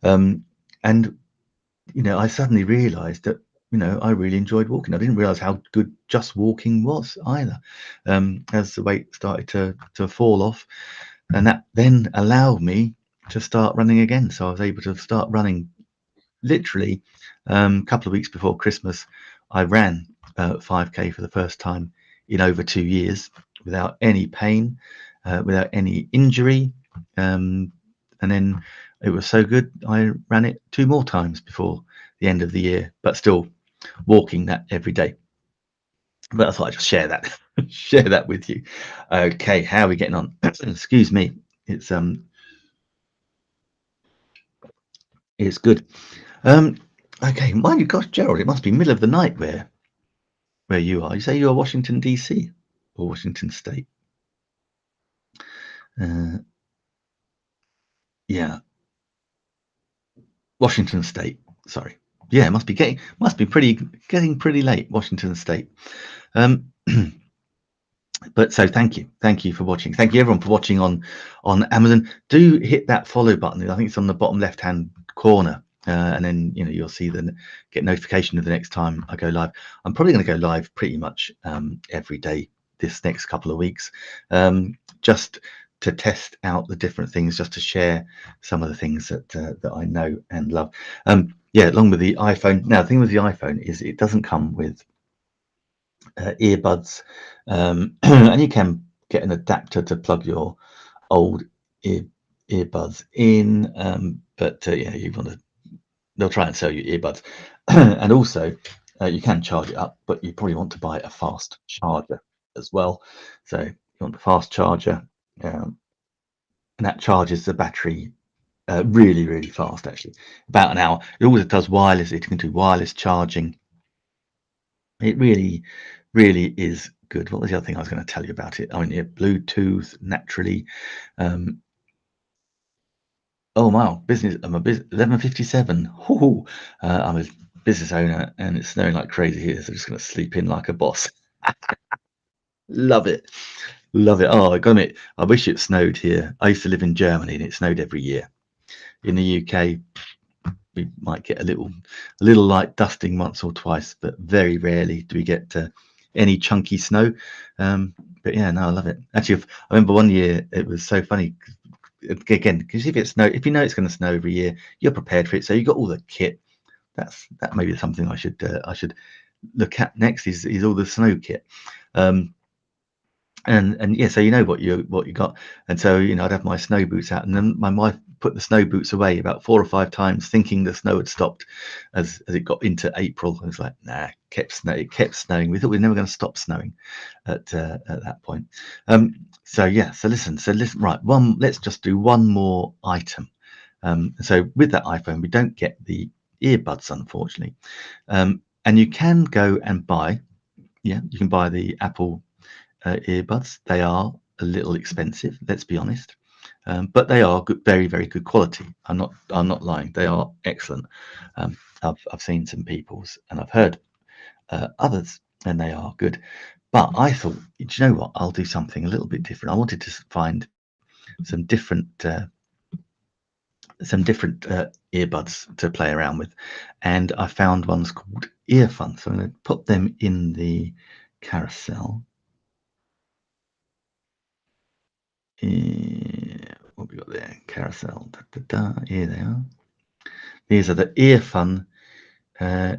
And, I suddenly realized that, I really enjoyed walking. I didn't realize how good just walking was either. As the weight started to fall off, and that then allowed me to start running again. So I was able to start running literally a couple of weeks before Christmas. I ran 5K for the first time in over 2 years without any pain, without any injury. And then it was so good, I ran it 2 more times before the end of the year, but still walking that every day. But I thought I'd just share that, share that with you. Okay, how are we getting on? Excuse me. It's good. Okay, mind you, gosh, Gerald, it must be middle of the night where you are. You say you are Washington DC or Washington State? Uh, yeah, Washington State. Sorry. Yeah, it must be getting pretty late, Washington State. But so thank you for watching. Thank you everyone for watching on Amazon. Do hit that follow button. I think it's on the bottom left hand corner, and then you'll see get notification of the next time I go live. I'm probably going to go live pretty much every day this next couple of weeks, just to test out the different things, just to share some of the things that I know and love. Yeah, along with the iPhone. Now the thing with the iPhone is it doesn't come with earbuds, and you can get an adapter to plug your old earbuds in, but yeah, they'll try and sell you earbuds. And also you can charge it up, but you probably want to buy a fast charger as well. So you want the fast charger, and that charges the battery really fast, actually, about an hour. It also does wireless. It can do wireless charging. It really is good. What was the other thing I was going to tell you about it? I mean, yeah, Bluetooth naturally. Oh wow, business. I'm a 11:57. I'm a business owner, and it's snowing like crazy here. So I'm just going to sleep in like a boss. Love it, love it. Oh, I got it. I wish it snowed here. I used to live in Germany, and it snowed every year. In the UK, we might get a little light dusting once or twice, but very rarely do we get any chunky snow. But yeah, no, I love it. Actually, I remember one year it was so funny again because if you know it's going to snow every year, you're prepared for it. So you got all the kit. That may be something I should look at next. Is all the snow kit. And yeah, so you know what you got. And so I'd have my snow boots out, and then my wife put the snow boots away about 4 or 5 times, thinking the snow had stopped as it got into April. It was like, nah, it kept snowing. We thought we were never going to stop snowing at that point. So yeah, so listen, right, let's just do one more item. So with that iPhone, we don't get the earbuds, unfortunately, and you can go and buy, you can buy the Apple earbuds. They are a little expensive, let's be honest, but they are good, very good quality. I'm not lying. They are excellent. I've seen some people's, and I've heard others, and they are good. But I thought, do you know what? I'll do something a little bit different. I wanted to find some different earbuds to play around with, and I found ones called earphones. So I'm going to put them in the carousel. What we got there? Carousel. Here they are. These are the Earfun uh,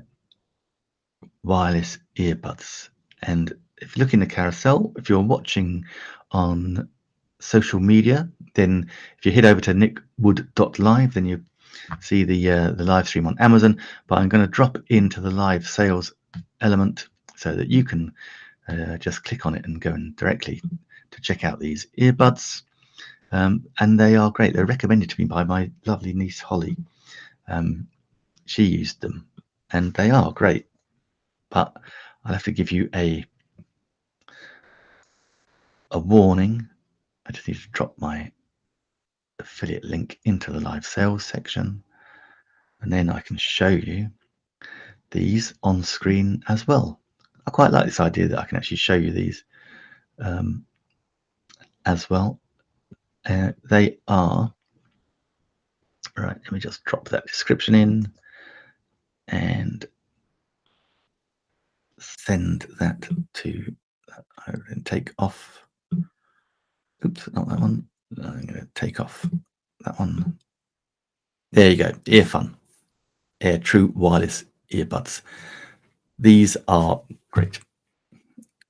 wireless earbuds. And if you look in the carousel, if you're watching on social media, then if you head over to nickwood.live, then you see the live stream on Amazon. But I'm going to drop into the live sales element so that you can just click on it and go in directly to check out these earbuds. And they are great. They're recommended to me by my lovely niece Holly. She used them, and they are great. But I'll have to give you a warning. I just need to drop my affiliate link into the live sales section, and then I can show you these on screen as well. I quite like this idea that I can actually show you these as well. They are right. Let me just drop that description in and send that to and take off. Oops, not that one. I'm going to take off that one. There you go. Earfun, Air True Wireless Earbuds. These are great.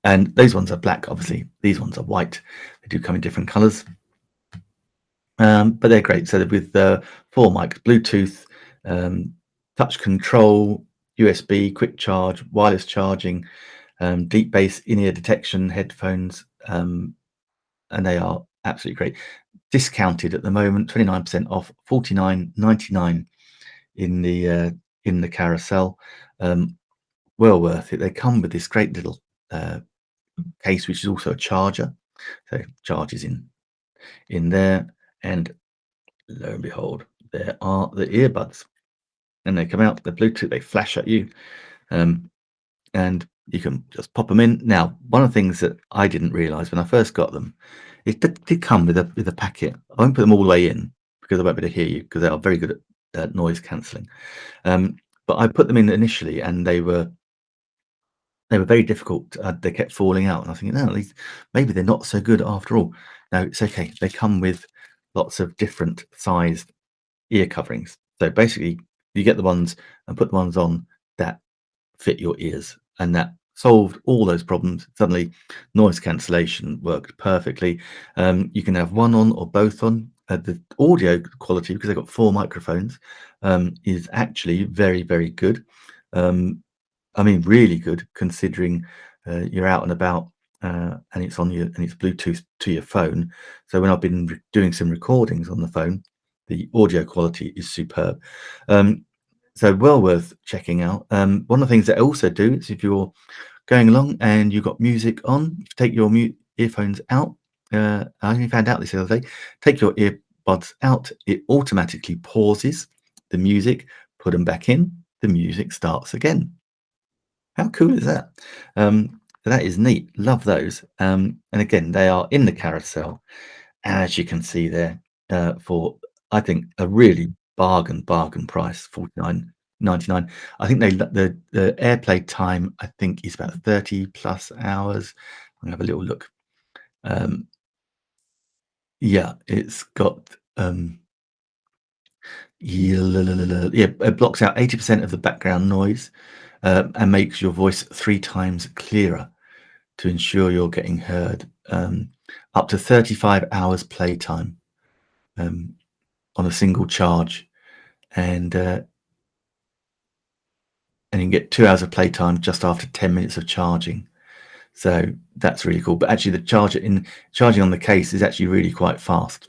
And those ones are black, obviously. These ones are white. They do come in different colors. But they're great. So they're with 4 mics, Bluetooth, touch control, USB, quick charge, wireless charging, deep bass in-ear detection, headphones, and they are absolutely great. Discounted at the moment, 29% off, $49.99 in the carousel. Well worth it. They come with this great little case, which is also a charger. So charges in there, and lo and behold, there are the earbuds, and they come out. The Bluetooth, they flash at you, and you can just pop them in. Now, one of the things that I didn't realize when I first got them, it did come with a packet. I won't put them all the way in because I won't be able to hear you, because they are very good at noise cancelling. But I put them in initially, and they were very difficult. They kept falling out, and I was thinking, no, at least maybe they're not so good after all. No, it's okay. They come with lots of different sized ear coverings. So basically, you get the ones and put the ones on that fit your ears, and that solved all those problems. Suddenly, noise cancellation worked perfectly. You can have one on or both on. The audio quality, because they've got 4 microphones, is actually very, very good. I mean, really good, considering you're out and about, and it's on your, and it's Bluetooth to your phone. So when I've been doing some recordings on the phone, the audio quality is superb. So well worth checking out. One of the things that I also do is, if you're going along and you've got music on, if you take your earphones out. I only found out this the other day. Take your earbuds out, it automatically pauses the music. Put them back in, the music starts again. How cool is that? That is neat. Love those. And again, they are in the carousel, as you can see there, for, I think, a really bargain price, $49.99. I think the airplay time, I think, is about 30 plus hours. I'm gonna have a little look. Yeah, it's got yeah, it blocks out 80% of the background noise, and makes your voice 3 times clearer to ensure you're getting heard. Up to 35 hours playtime on a single charge, and you can get 2 hours of playtime just after 10 minutes of charging. So that's really cool. But actually, the charging on the case is actually really quite fast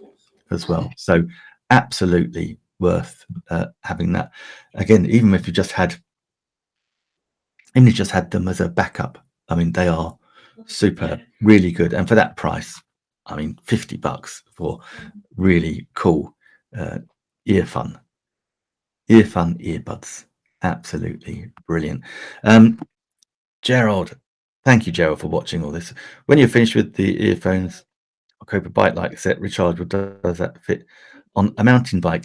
as well. So absolutely worth having that. Again, even if you just had them as a backup, I mean, they are superb, really good. And for that price, I mean, $50 for really cool earbuds. Absolutely brilliant. Gerald, thank you, Gerald, for watching all this. When you're finished with the earphones, a Cobra bike like set rechargeable, does that fit on a mountain bike?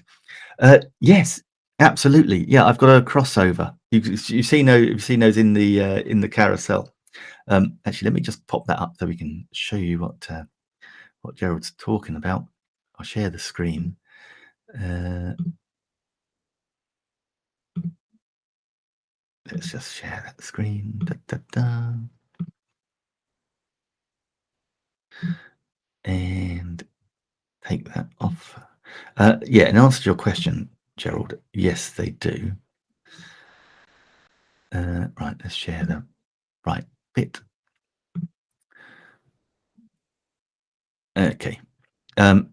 Yes, absolutely. Yeah, I've got a crossover. You've seen those in the carousel. Actually, let me just pop that up so we can show you what Gerald's talking about. I'll share the screen. let's just share that screen. Da, da, da. And take that off. Yeah, in answer to your question, Gerald, yes, they do. Right, let's share the right bit. Okay.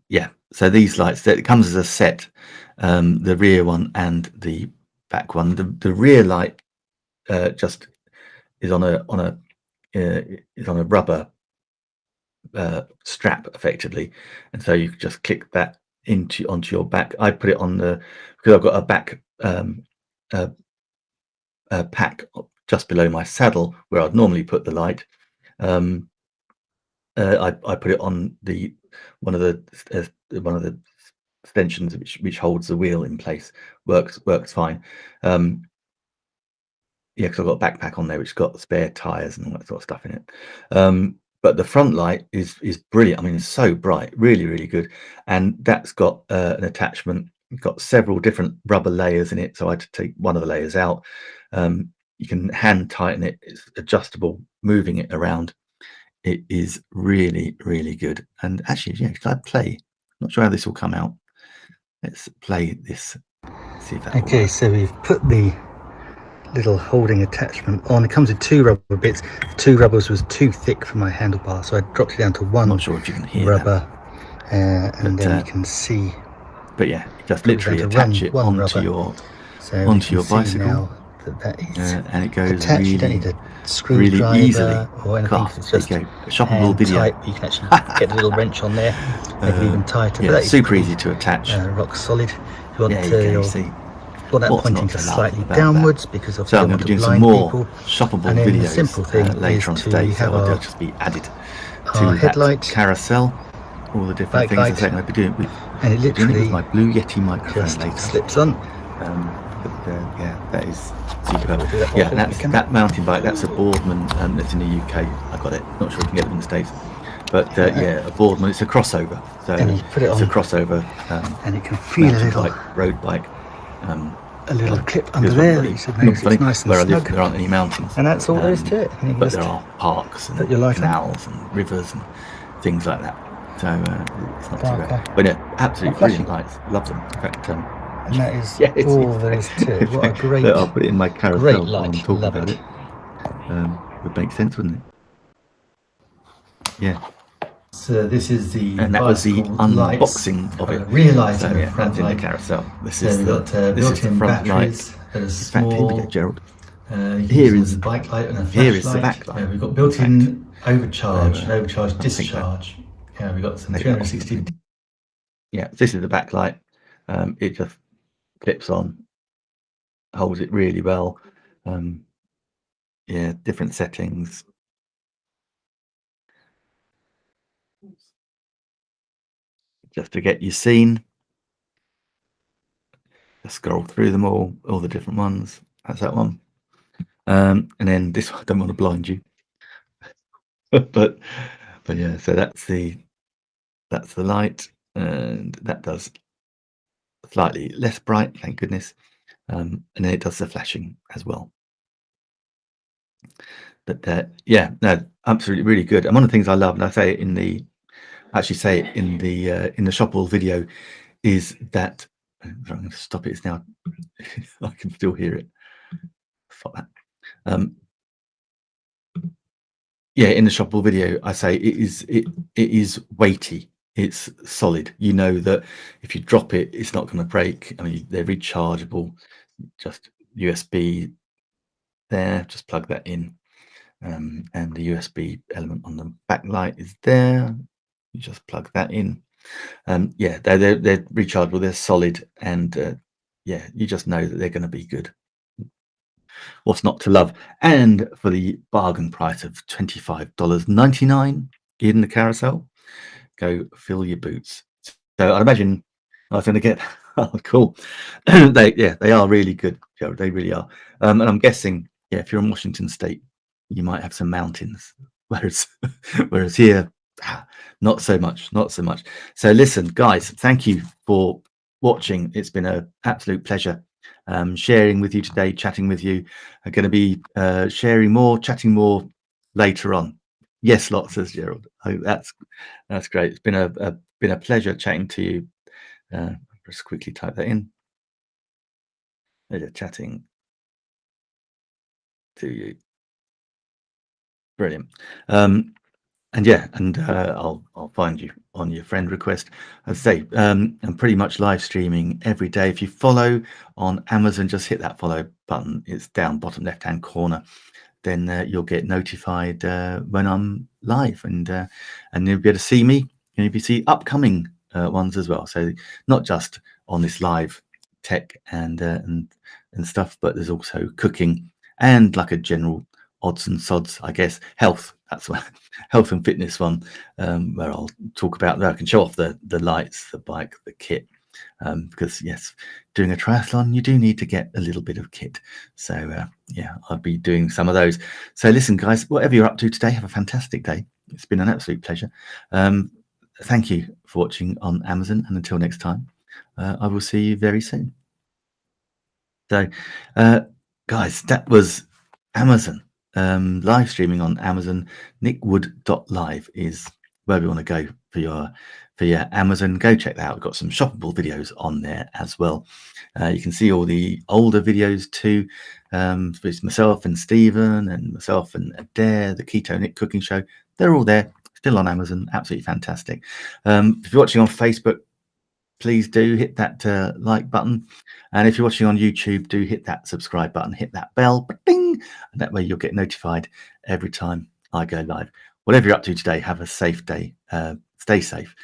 Yeah, so these lights, it comes as a set, the rear one and the back one. The rear light just is on a rubber strap effectively, and so you just click that onto your back. I put it on because I've got a back pack just below my saddle where I'd normally put the light. I put it on one of the extensions which holds the wheel in place. Works fine. Yeah, because I've got a backpack on there which got spare tires and all that sort of stuff in it. But the front light is brilliant. I mean, it's so bright, really good, and that's got an attachment. It's got several different rubber layers in it, so I had to take one of the layers out. You can hand tighten it. It's adjustable, moving it around. It is really good. And actually, yeah, I play. Not sure how this will come out. Let's play this. See if that. Okay, so we've put the little holding attachment on. It comes with two rubber bits. The two rubbers was too thick for my handlebar, so I dropped it down to one. I'm not sure if you can hear rubber, and then you can see. But yeah, just literally attach it onto your bicycle. Now that is and it goes attached. really, you don't need a screwdriver easily or anything. It's just a shoppable video. Tight. You can actually get a little wrench on there, make it even tighter. Yeah, but that is super easy to attach. Rock solid. If you want you see. Well, that pointing to slightly downwards because obviously so I'm going to be doing some more shoppable videos the simple thing later on today. So they'll just be added to headlight, that carousel. All the different things I'm going to be doing with, and it literally with my blue Yeti microphone just later. Slips on. Yeah, that is superb. Yeah, that mountain bike. That's a Boardman. That's in the UK. I got it. Not sure if you can get it in the States. But yeah, a Boardman. It's a crossover. So you put it on, it's a crossover. And it can feel a little road bike. A little clip under there. It's nice and where snug. I live, there aren't any mountains. And that's all there is to it. But there are parks and canals and rivers and things like that. So it's not too bad. But yeah, absolutely brilliant lights. Love them. In fact, and that is all there is to it. What a great, I'll put it in my carousel. Great light. Love it. Would make sense, wouldn't it? Yeah. So this is the and that was the unboxing of it. Realised so, yeah, that's in the carousel. This is the front light. In fact, here we go, Gerald. Here is the bike light and a here is the back light. Yeah, we've got built-in overcharge and overcharge discharge. Yeah, we've got some 360. Yeah, this is the back light. It just clips on, holds it really well. Yeah, different settings. Just to get you seen. Just scroll through them all the different ones. That's that one. And then this one, I don't want to blind you. but yeah, so that's the light, and that does slightly less bright, thank goodness. And then it does the flashing as well. But yeah, no, absolutely really good. And one of the things I love, and I say it in the shoppable video, is that I'm going to stop it. It's now I can still hear it. Stop that. Yeah, in the shoppable video, I say it is weighty. It's solid. You know that if you drop it, it's not going to break. I mean, they're rechargeable. Just USB there. Just plug that in, and the USB element on the backlight is there. You just plug that in. Yeah, they're rechargeable. They're solid, and yeah, you just know that they're going to be good. What's not to love? And for the bargain price of $25.99 in the carousel, go fill your boots. So I imagine I was going to get. Oh, cool. They are really good, Joe. They really are. And I'm guessing, yeah, if you're in Washington State, you might have some mountains, whereas here, not so much. So listen, guys, thank you for watching. It's been an absolute pleasure. sharing with you today, chatting with you. I'm going to be sharing more, chatting more later on. Yes, lots, says Gerald. Oh, that's great. It's been a pleasure chatting to you. Just quickly type that in. Chatting to you. Brilliant. And yeah, and I'll find you on your friend request. As I say, I'm pretty much live streaming every day. If you follow on Amazon, just hit that follow button. It's down bottom left hand corner. Then you'll get notified when I'm live, and you'll be able to see me, and you'll be see upcoming ones as well. So not just on this live tech and stuff, but there's also cooking and like a general odds and sods, I guess, health. That's what health and fitness one, where I'll talk about that. I can show off the lights, the bike, the kit, because yes, doing a triathlon, you do need to get a little bit of kit. So yeah, I'll be doing some of those. So listen, guys, whatever you're up to today, have a fantastic day. It's been an absolute pleasure. Thank you for watching on Amazon, and until next time, I will see you very soon. So, guys, that was Amazon. Live streaming on Amazon. nickwood.live is where we want to go for your Amazon. Go check that out. We've got some shoppable videos on there as well. You can see all the older videos too. With myself and Stephen and myself and Adair, the Keto Nick cooking show. They're all there, still on Amazon. Absolutely fantastic. If you're watching on Facebook, please do hit that like button, and if you're watching on YouTube, do hit that subscribe button, hit that bell, ding, and that way you'll get notified every time I go live. Whatever you're up to today, have a safe day. Stay safe.